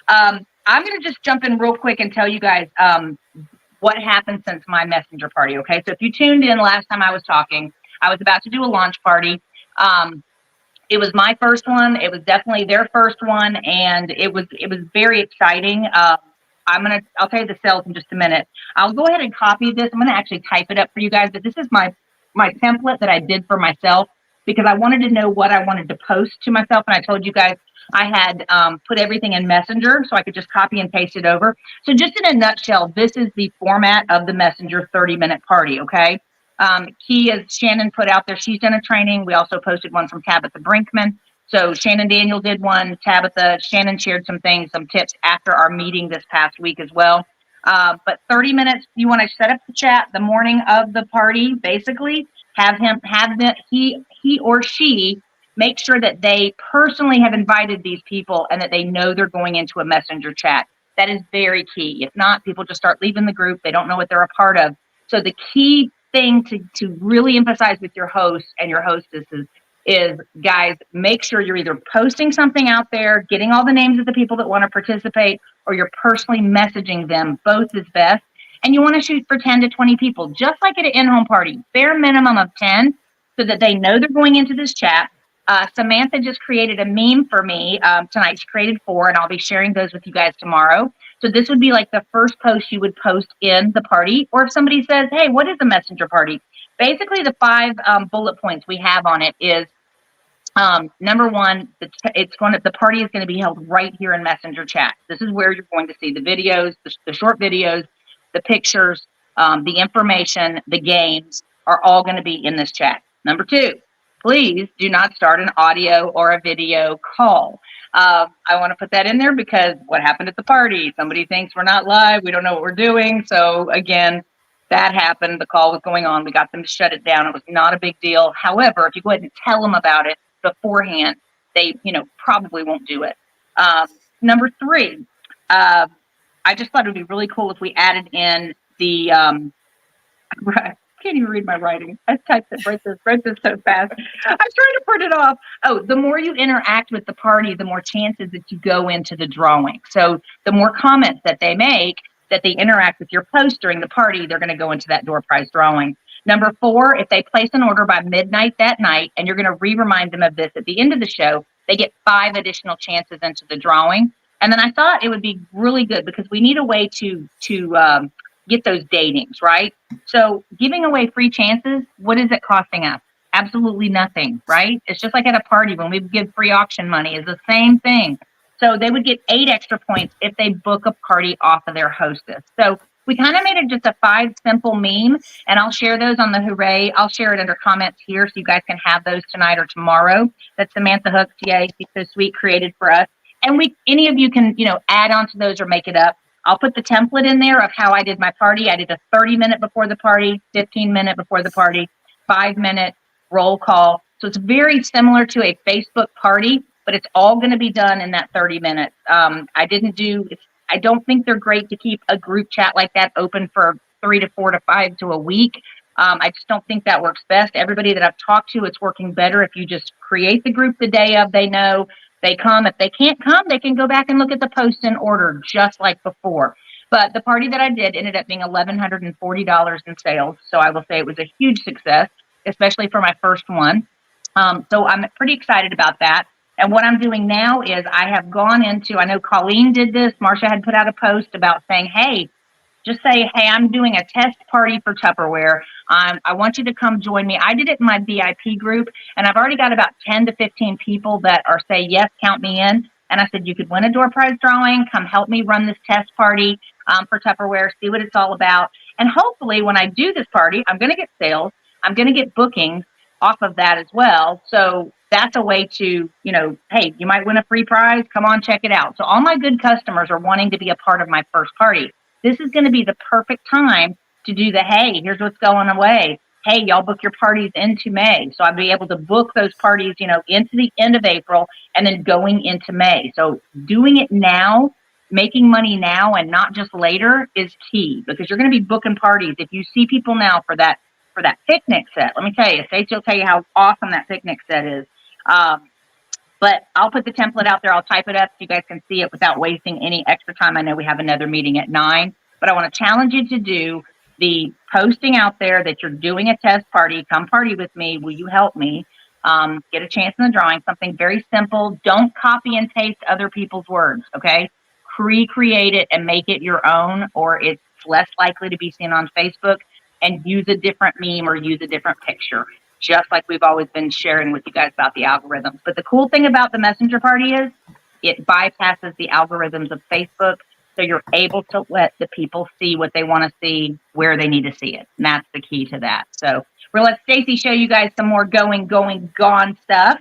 Speaker 3: I'm going to just jump in real quick and tell you guys what happened since my messenger party. Okay. So if you tuned in last time I was talking, I was about to do a launch party. It was my first one. It was definitely their first one, and it was very exciting. I'll tell you the sales in just a minute. I'll go ahead and copy this. I'm going to actually type it up for you guys, but this is my template that I did for myself. because I wanted to know what I wanted to post to myself. And I told you guys I had put everything in Messenger so I could just copy and paste it over. So just in a nutshell, this is the format of the Messenger 30-minute party, okay? Key, as Shannon put out there, she's done a training. We also posted one from Tabitha Brinkman. So Shannon Daniel did one. Shannon shared some things, some tips after our meeting this past week as well. But 30 minutes, you want to set up the chat the morning of the party, basically. He or she make sure that they personally have invited these people and that they know they're going into a messenger chat. That is very key. If not, people just start leaving the group. They don't know what they're a part of. So the key thing to really emphasize with your hosts and your hostesses is, guys, make sure you're either posting something out there, getting all the names of the people that want to participate, or you're personally messaging them. Both is best. And you want to shoot for 10 to 20 people, just like at an in-home party, bare minimum of 10, so that they know they're going into this chat. Samantha just created a meme for me tonight. She created 4, and I'll be sharing those with you guys tomorrow. So this would be like the first post you would post in the party. Or if somebody says, hey, what is a messenger party? Basically, the 5 bullet points we have on it is, number 1, the party is going to be held right here in Messenger chat. This is where you're going to see the videos, the short videos, the pictures, the information, the games are all going to be in this chat. Number 2, please do not start an audio or a video call. I want to put that in there because what happened at the party? Somebody thinks we're not live. We don't know what we're doing. So again, that happened. The call was going on. We got them to shut it down. It was not a big deal. However, if you go ahead and tell them about it beforehand, they, probably won't do it. Number 3, I just thought it would be really cool if we added in the, I can't even read my writing. I typed it, wrote this so fast. I'm trying to print it off. Oh, the more you interact with the party, the more chances that you go into the drawing. So the more comments that they make, that they interact with your post during the party, they're going to go into that door prize drawing. Number 4, if they place an order by midnight that night, and you're going to remind them of this at the end of the show, they get 5 additional chances into the drawing. And then I thought it would be really good because we need a way to get those datings, right? So giving away free chances, what is it costing us? Absolutely nothing, right? It's just like at a party when we give free auction money, is the same thing. So they would get 8 extra points if they book a party off of their hostess. So we kind of made it just a 5 simple meme, and I'll share those on the Hooray. I'll share it under comments here so you guys can have those tonight or tomorrow. That Samantha Hooks, yay, she's so sweet, created for us. And any of you can, add on to those or make it up. I'll put the template in there of how I did my party. I did a 30-minute before the party, 15-minute before the party, 5-minute roll call. So it's very similar to a Facebook party, but it's all going to be done in that 30 minutes. I don't think they're great to keep a group chat like that open for 3 to 4 to 5 to a week. I just don't think that works best. Everybody that I've talked to, it's working better if you just create the group the day of. They know. They come. If they can't come, they can go back and look at the post and order just like before. But the party that I did ended up being $1,140 in sales. So I will say it was a huge success, especially for my first one. So I'm pretty excited about that. And what I'm doing now is I have gone into, I know Colleen did this. Marsha had put out a post about saying, hey, I'm doing a test party for Tupperware. I want you to come join me. I did it in my VIP group, and I've already got about 10 to 15 people that are say, yes, count me in. And I said, you could win a door prize drawing. Come help me run this test party for Tupperware, see what it's all about. And hopefully when I do this party, I'm going to get sales. I'm going to get bookings off of that as well. So that's a way to, hey, you might win a free prize. Come on, check it out. So all my good customers are wanting to be a part of my first party. This is going to be the perfect time to do the, hey, here's what's going away. Hey, y'all book your parties into May. So I'll be able to book those parties, into the end of April and then going into May. So doing it now, making money now and not just later is key because you're going to be booking parties. If you see people now for that picnic set, let me tell you, Stacey will tell you how awesome that picnic set is. But I'll put the template out there. I'll type it up so you guys can see it without wasting any extra time. I know we have another meeting at 9, but I want to challenge you to do the posting out there that you're doing a test party. Come party with me. Will you help me? Get a chance in the drawing. Something very simple. Don't copy and paste other people's words, okay? Recreate it and make it your own, or it's less likely to be seen on Facebook, and use a different meme or use a different picture. just like we've always been sharing with you guys about the algorithms. But the cool thing about the messenger party is it bypasses the algorithms of Facebook. So you're able to let the people see what they want to see, where they need to see it. And that's the key to that. So we'll let Stacy show you guys some more gone stuff.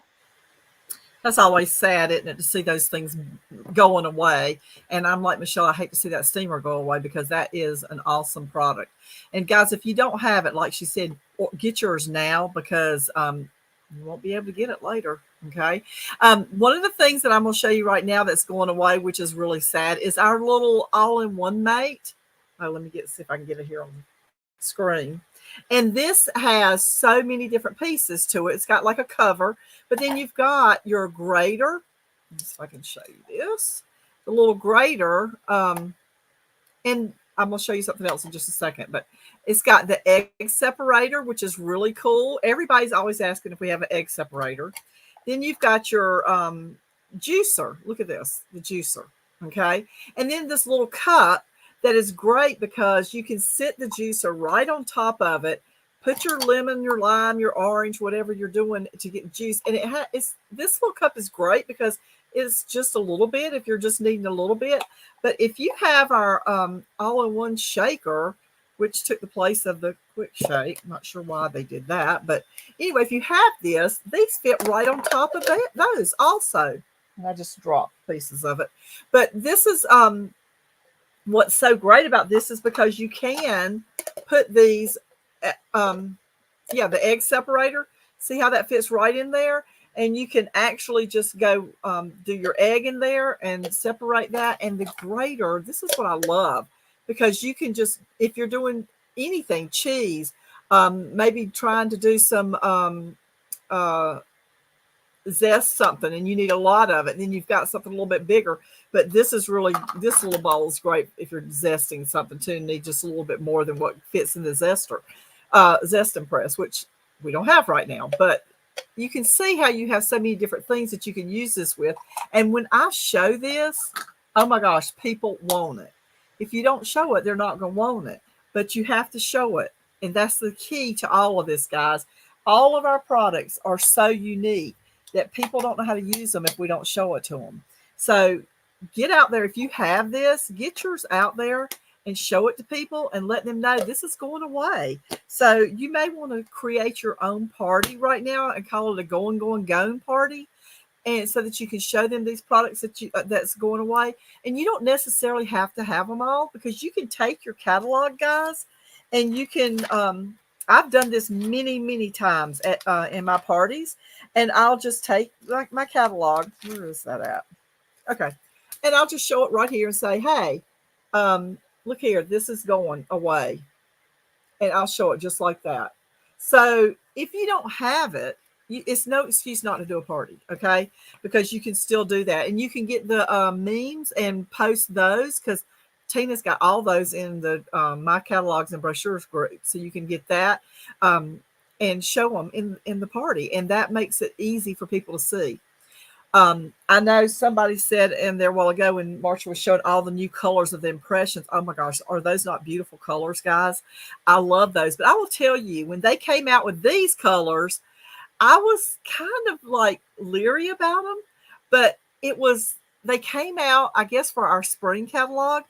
Speaker 4: That's always sad, isn't it, to see those things going away. And I'm like Michelle, I hate to see that steamer go away because that is an awesome product. And guys, if you don't have it, like she said, get yours now because you won't be able to get it later. Okay. One of the things that I'm going to show you right now that's going away, which is really sad, is our little all-in-one mate. Oh, let me see if I can get it here on the screen. And this has so many different pieces to it. It's got like a cover, but then you've got your grater. Let's see if I can show you this. The little grater. And I'm going to show you something else in just a second, but it's got the egg separator, which is really cool. Everybody's always asking if we have an egg separator. Then you've got your juicer. Look at this, the juicer. Okay. And then this little cup that is great because you can sit the juicer right on top of it, put your lemon, your lime, your orange, whatever you're doing to get juice. And this little cup is great because it's just a little bit if you're just needing a little bit. But if you have our all-in-one shaker, which took the place of the quick shake, I'm not sure why they did that. But anyway, if you have this, these fit right on top of those also. And I just dropped pieces of it. But this is what's so great about this is because you can put these, the egg separator. See how that fits right in there? And you can actually just go do your egg in there and separate that. And the grater, this is what I love because you can just, if you're doing anything, cheese, maybe trying to do some zest something and you need a lot of it, and then you've got something a little bit bigger. But this little bowl is great if you're zesting something too and need just a little bit more than what fits in the zester, zest and press, which we don't have right now. But you can see how you have so many different things that you can use this with. And when I show this, oh my gosh, people want it. If you don't show it, they're not going to want it, but you have to show it. And that's the key to all of this, guys. All of our products are so unique that people don't know how to use them if we don't show it to them. So get out there. If you have this, get yours out there and show it to people and let them know this is going away. So you may want to create your own party right now and call it a going party. And so that you can show them these products that's going away. And you don't necessarily have to have them all because you can take your catalog, guys, and you can, I've done this many times at in my parties, and I'll just take like my catalog. Where is that at? Okay. And I'll just show it right here and say, hey, look here, this is going away. And I'll show it just like that. So if you don't have it, it's no excuse not to do a party, okay? Because you can still do that. And you can get the memes and post those because Tina's got all those in the My Catalogs and Brochures group. So you can get that and show them in the party. And that makes it easy for people to see. I know somebody said in there a while ago when Marsha was showing all the new colors of the impressions. Oh my gosh, are those not beautiful colors, guys? I love those. But I will tell you, when they came out with these colors, I was kind of like leery about them, but they came out, I guess, for our spring catalog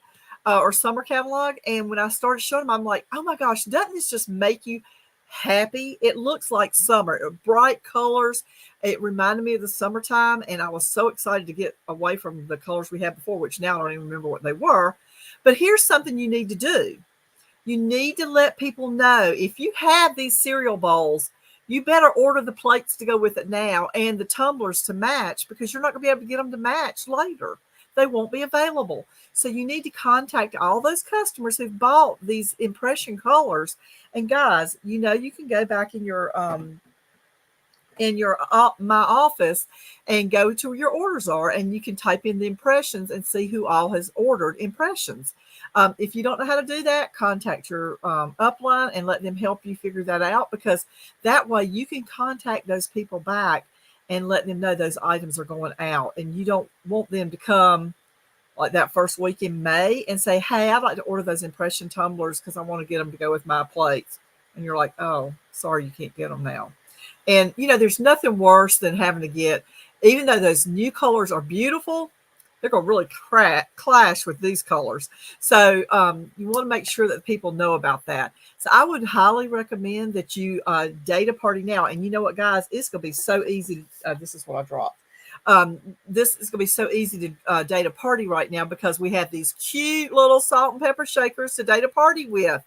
Speaker 4: or summer catalog. And when I started showing them, I'm like, oh my gosh, doesn't this just make you happy? It looks like summer, bright colors. It reminded me of the summertime. And I was so excited to get away from the colors we had before, which now I don't even remember what they were. But here's something you need to do. You need to let people know if you have these cereal bowls, you better order the plates to go with it now and the tumblers to match because you're not going to be able to get them to match later. They won't be available. So you need to contact all those customers who've bought these impression colors. And guys, you can go back in your my office and go to where your orders are, and you can type in the impressions and see who all has ordered impressions. If you don't know how to do that, contact your upline and let them help you figure that out, because that way you can contact those people back and let them know those items are going out. And you don't want them to come like that first week in May and say, hey, I'd like to order those impression tumblers because I want to get them to go with my plates. And you're like, oh, sorry, you can't get them now. And, there's nothing worse than having to get, even though those new colors are beautiful, they're going to really clash with these colors. So you want to make sure that people know about that. So I would highly recommend that you date a party now. And you know what, guys? It's going to be so easy. This is what I dropped. This is going to be so easy to date a party right now because we have these cute little salt and pepper shakers to date a party with.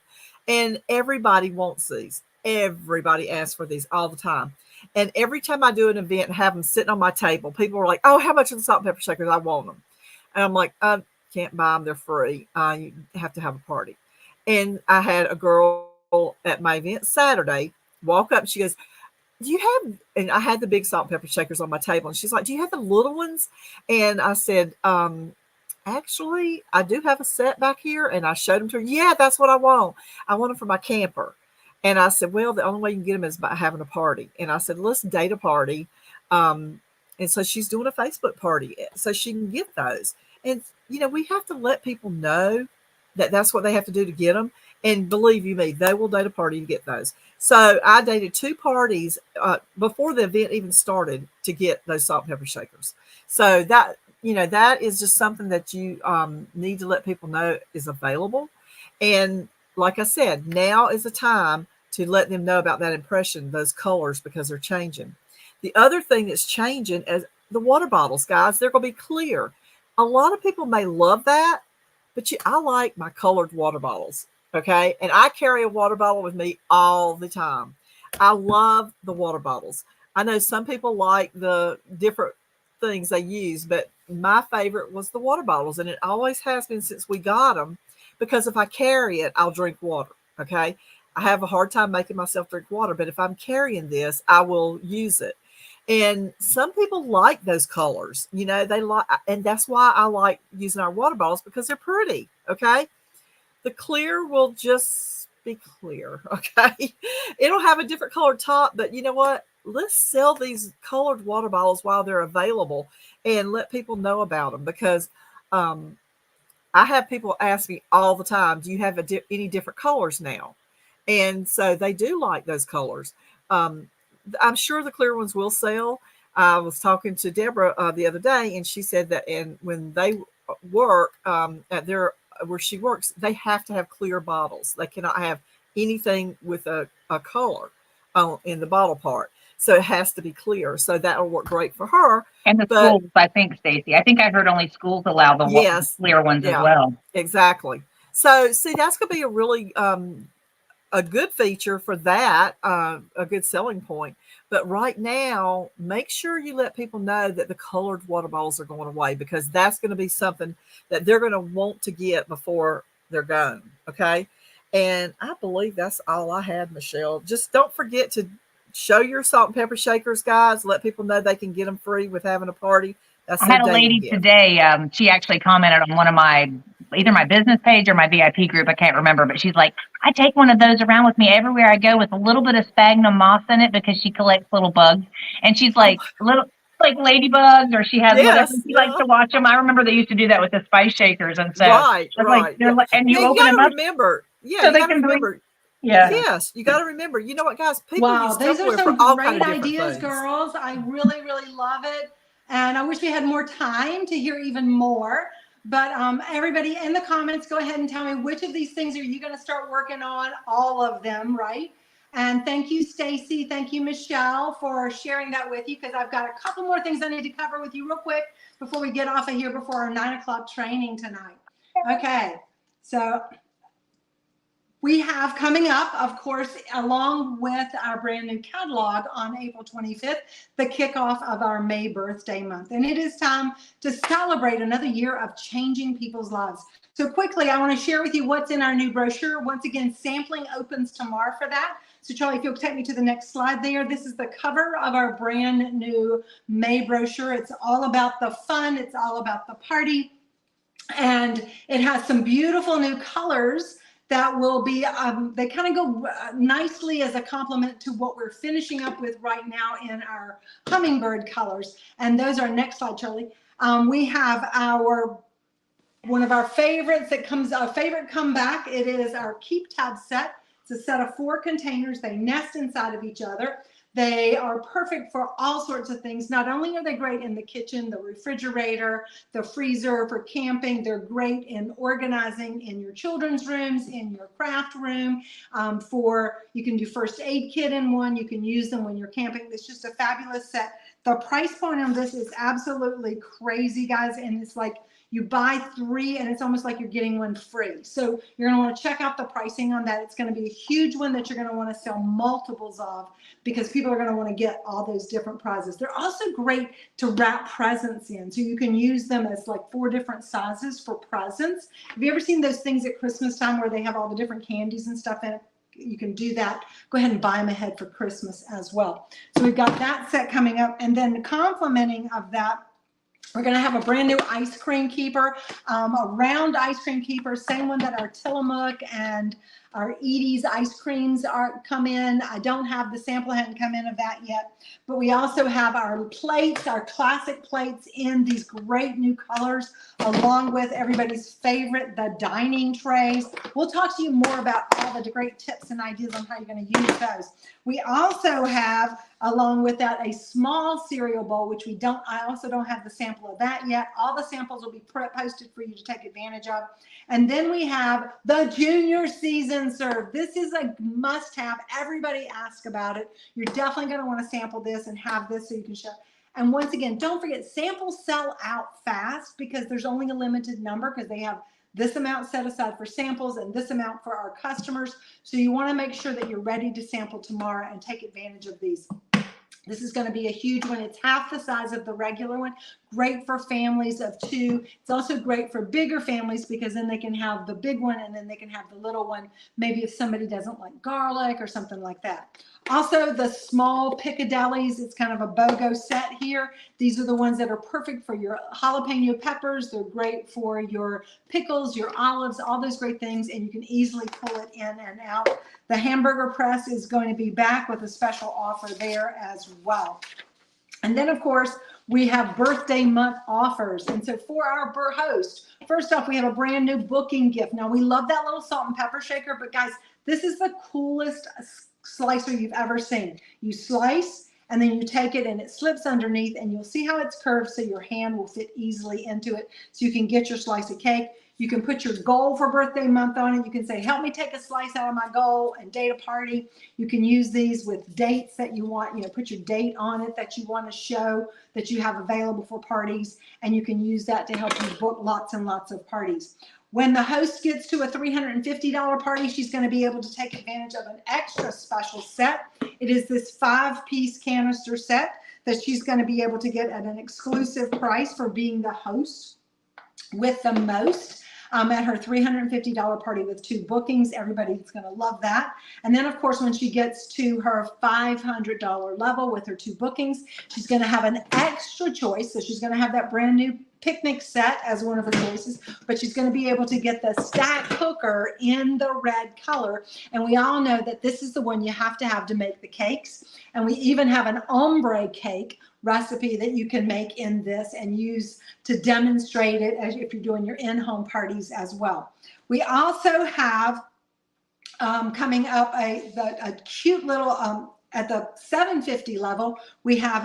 Speaker 4: And everybody wants these. Everybody asks for these all the time. And every time I do an event and have them sitting on my table, people are like, oh, how much are the salt and pepper shakers? I want them. And I'm like, I can't buy them. They're free. You have to have a party. And I had a girl at my event Saturday walk up. And she goes, do you have, and I had the big salt and pepper shakers on my table. And she's like, do you have the little ones? And I said, actually, I do have a set back here. And I showed them to her. Yeah, that's what I want. I want them for my camper. And I said, well, the only way you can get them is by having a party. And I said, let's date a party. And so she's doing a Facebook party so she can get those. And, we have to let people know that that's what they have to do to get them. And believe you me, they will date a party to get those. So I dated 2 parties before the event even started to get those salt and pepper shakers. So that, that is just something that you need to let people know is available. And like I said, now is the time to let them know about that impression, those colors, because they're changing. The other thing that's changing is the water bottles, guys. They're going to be clear. A lot of people may love that, but I like my colored water bottles, okay? And I carry a water bottle with me all the time. I love the water bottles. I know some people like the different things they use, but my favorite was the water bottles, and it always has been since we got them, because if I carry it, I'll drink water, okay? I have a hard time making myself drink water, but if I'm carrying this, I will use it. And some people like those colors, they like, and that's why I like using our water bottles, because they're pretty. Okay. The clear will just be clear. Okay. It'll have a different colored top, but you know what? Let's sell these colored water bottles while they're available and let people know about them, because, I have people ask me all the time, do you have any different colors now? And so they do like those colors. I'm sure the clear ones will sell. I was talking to Deborah the other day, and she said that, and when they work at where she works, they have to have clear bottles. They cannot have anything with a color in the bottle part. So it has to be clear. So that'll work great for her.
Speaker 3: And the schools, I think, Stacy. I think I heard only schools allow the clear ones as well.
Speaker 4: Exactly. So see, that's going to be a really a good feature for that, a good selling point. But right now, make sure you let people know that the colored water bottles are going away, because that's going to be something that they're going to want to get before they're gone. Okay. And I believe that's all I had, Michelle. Just don't forget to show your salt and pepper shakers, guys. Let people know they can get them free with having a party.
Speaker 3: I had a lady today. She actually commented on one of either my business page or my VIP group. I can't remember, but she's like, I take one of those around with me everywhere I go with a little bit of sphagnum moss in it, because she collects little bugs. And she's like, like ladybugs, or she has whatever. She likes to watch them. I remember they used to do that with the spice shakers. And so,
Speaker 4: right.
Speaker 3: And you open them up.
Speaker 4: Remember. Yeah,
Speaker 3: so they can remember. Yeah.
Speaker 4: Yes, you got to remember. You know what, guys? People use
Speaker 5: those are some great ideas,
Speaker 4: things.
Speaker 5: Girls. I really, really love it. And I wish we had more time to hear even more. But everybody in the comments, go ahead and tell me, which of these things are you going to start working on? All of them, right? And thank you, Stacy. Thank you, Michelle, for sharing that with you, because I've got a couple more things I need to cover with you real quick before we get off of here before our 9 o'clock training tonight. Okay, so we have coming up, of course, along with our brand new catalog on April 25th, the kickoff of our May birthday month. And it is time to celebrate another year of changing people's lives. So quickly, I want to share with you what's in our new brochure. Once again, sampling opens tomorrow for that. So Charlie, if you'll take me to the next slide there, this is the cover of our brand new May brochure. It's all about the fun. It's all about the party. And it has some beautiful new colors that will be, they kind of go nicely as a complement to what we're finishing up with right now in our hummingbird colors. And those are, next slide, Charlie. We have one of our favorites that comes, a favorite comeback. It is our Keep Tab set. It's a set of 4 containers. They nest inside of each other. They are perfect for all sorts of things. Not only are they great in the kitchen, the refrigerator, the freezer, for camping, they're great in organizing in your children's rooms, in your craft room, you can do first aid kit in one. You can use them when you're camping. It's just a fabulous set. The price point on this is absolutely crazy, guys. And it's like you buy 3 and it's almost like you're getting 1 free. So you're going to want to check out the pricing on that. It's going to be a huge one that you're going to want to sell multiples of, because people are going to want to get all those different prizes. They're also great to wrap presents in. So you can use them as like 4 different sizes for presents. Have you ever seen those things at Christmas time where they have all the different candies and stuff in it? You can do that. Go ahead and buy them ahead for Christmas as well. So we've got that set coming up. And then complementing of that, we're going to have a brand new ice cream keeper, a round ice cream keeper, same one that our Tillamook and our Edie's ice creams come in. I don't have the sample, hadn't come in of that yet, but we also have our plates, our classic plates in these great new colors, along with everybody's favorite, the dining trays. We'll talk to you more about all the great tips and ideas on how you're going to use those. We also have, along with that, a small cereal bowl, which I also don't have the sample of that yet. All the samples will be posted for you to take advantage of. And then we have the junior season serve. This is a must-have. Everybody asks about it. You're definitely going to want to sample this and have this so you can show. And once again, don't forget, samples sell out fast because there's only a limited number, because they have this amount set aside for samples and this amount for our customers. So you want to make sure that you're ready to sample tomorrow and take advantage of these. This is going to be a huge one. It's half the size of the regular one. Great for families of 2. It's also great for bigger families, because then they can have the big one and then they can have the little one, maybe if somebody doesn't like garlic or something like that. Also, the small picadillies, it's kind of a BOGO set here. These are the ones that are perfect for your jalapeno peppers. They're great for your pickles, your olives, all those great things, and you can easily pull it in and out. The hamburger press is going to be back with a special offer there as well. And then, of course, we have birthday month offers. And so for our host, first off, we have a brand new booking gift. Now, we love that little salt and pepper shaker, but guys, this is the coolest slicer you've ever seen. You slice and then you take it and it slips underneath, and you'll see how it's curved so your hand will fit easily into it, so you can get your slice of cake. You can put your goal for birthday month on it. You can say, help me take a slice out of my goal and date a party. You can use these with dates that you want, put your date on it that you want to show that you have available for parties. And you can use that to help you book lots and lots of parties. When the host gets to a $350 party, she's going to be able to take advantage of an extra special set. It is this 5-piece canister set that she's going to be able to get at an exclusive price for being the host with the most. At her $350 party with 2 bookings. Everybody's going to love that. And then, of course, when she gets to her $500 level with her 2 bookings, she's going to have an extra choice. So she's going to have that brand new picnic set as one of her choices, but she's going to be able to get the stack cooker in the red color. And we all know that this is the one you have to make the cakes. And we even have an ombre cake recipe that you can make in this and use to demonstrate it as if you're doing your in-home parties as well. We also have coming up a cute little at the $750 level, we have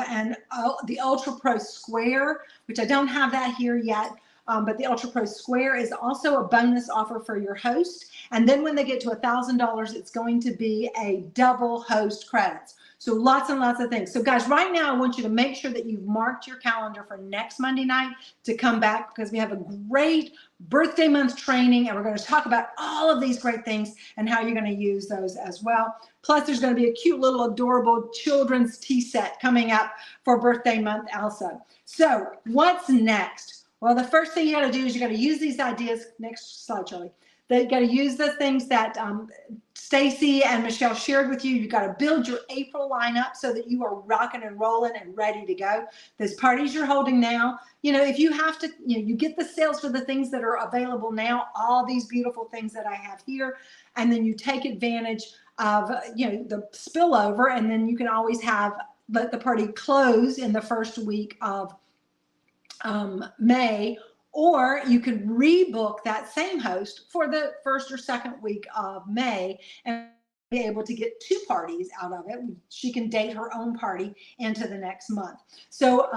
Speaker 5: the Ultra Pro Square, which I don't have that here yet, but the Ultra Pro Square is also a bonus offer for your host. And then when they get to $1,000, it's going to be a double host credits. So lots and lots of things. So guys, right now I want you to make sure that you've marked your calendar for next Monday night to come back, because we have a great birthday month training, and we're going to talk about all of these great things and how you're going to use those as well. Plus, there's going to be a cute little adorable children's tea set coming up for birthday month also. So what's next? Well, the first thing you got to do is you got to use these ideas. Next slide, Charlie. You got to use the things that Stacy and Michelle shared with you. You got to build your April lineup so that you are rocking and rolling and ready to go. Those parties you're holding now, if you have to, you get the sales for the things that are available now, all these beautiful things that I have here, and then you take advantage of, the spillover, and then you can always let the party close in the first week of May. Or you could rebook that same host for the first or second week of May. And be able to get 2 parties out of it. She can date her own party into the next month. So,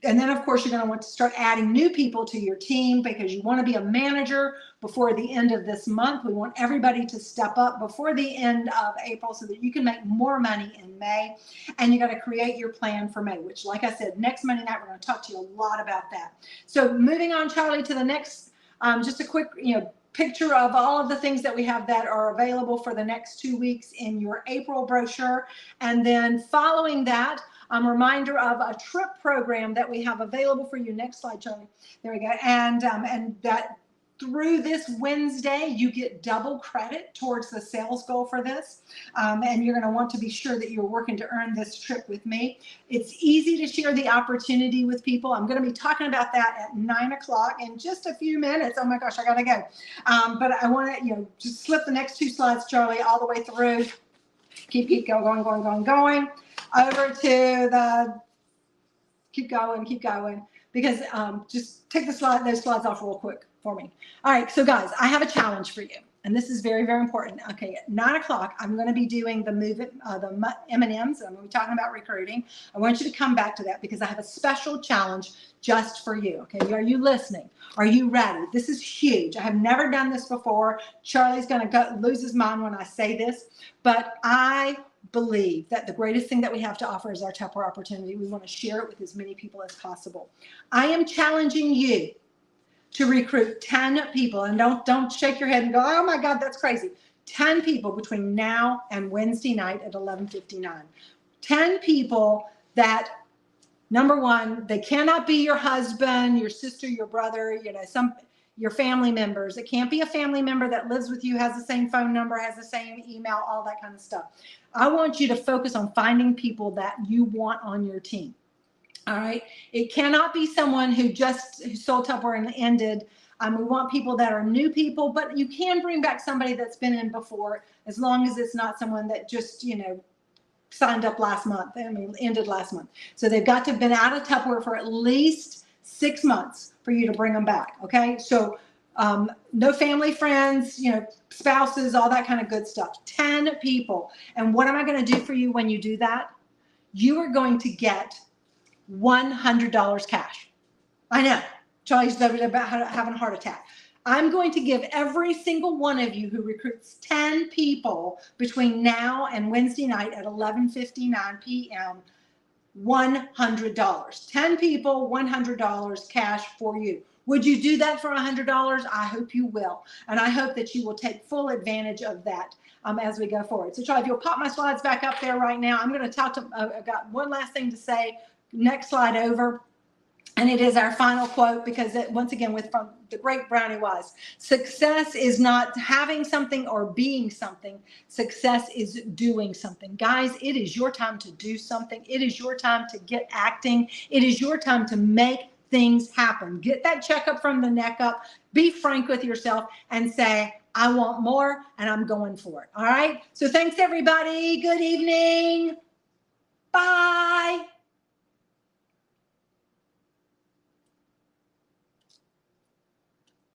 Speaker 5: and then of course you're going to want to start adding new people to your team because you want to be a manager before the end of this month. We want everybody to step up before the end of April so that you can make more money in May. And you got to create your plan for May, which, like I said, next Monday night, we're going to talk to you a lot about that. So moving on, Charlie, to the next, just a quick, picture of all of the things that we have that are available for the next 2 weeks in your April brochure. And then following that, reminder of a trip program that we have available for you. Next slide, Charlie. There we go. And that through this Wednesday, you get double credit towards the sales goal for this. And you're going to want to be sure that you're working to earn this trip with me. It's easy to share the opportunity with people. I'm going to be talking about that at 9 o'clock in just a few minutes. Oh my gosh, I got to go. But I want to, just slip the next 2 slides, Charlie, all the way through. Keep going. Over to the, keep going. Because just take those slides off real quick for me. All right, so guys, I have a challenge for you, and this is very, very important. Okay, at 9 o'clock, I'm going to be doing the the M&Ms. I'm going to be talking about recruiting. I want you to come back to that because I have a special challenge just for you. Okay, are you listening? Are you ready? This is huge. I have never done this before. Charlie's going to lose his mind when I say this, but I believe that the greatest thing that we have to offer is our Tupperware opportunity. We want to share it with as many people as possible. I am challenging you to recruit 10 people, and don't shake your head and go, oh my God, that's crazy. 10 people between now and Wednesday night at 11:59. 10 people that, number one, they cannot be your husband, your sister, your brother, your family members. It can't be a family member that lives with you, has the same phone number, has the same email, all that kind of stuff. I want you to focus on finding people that you want on your team. All right. It cannot be someone who sold Tupperware and ended. We want people that are new people, but you can bring back somebody that's been in before, as long as it's not someone that just, signed up last month. Ended last month. So they've got to have been out of Tupperware for at least 6 months for you to bring them back. Okay. So no family, friends, spouses, all that kind of good stuff. 10 people. And what am I going to do for you when you do that? You are going to get $100 cash. I know. Charlie's about having a heart attack. I'm going to give every single one of you who recruits 10 people between now and Wednesday night at 11:59 p.m. $100. 10 people, $100 cash for you. Would you do that for $100? I hope you will. And I hope that you will take full advantage of that as we go forward. So Charlie, if you'll pop my slides back up there right now, I'm going to I've got one last thing to say. Next slide over. And it is our final quote because once again, from the great Brownie Wise, success is not having something or being something. Success is doing something. Guys, it is your time to do something. It is your time to get acting. It is your time to make things happen. Get that checkup from the neck up. Be frank with yourself and say, I want more and I'm going for it. All right. So thanks, everybody. Good evening.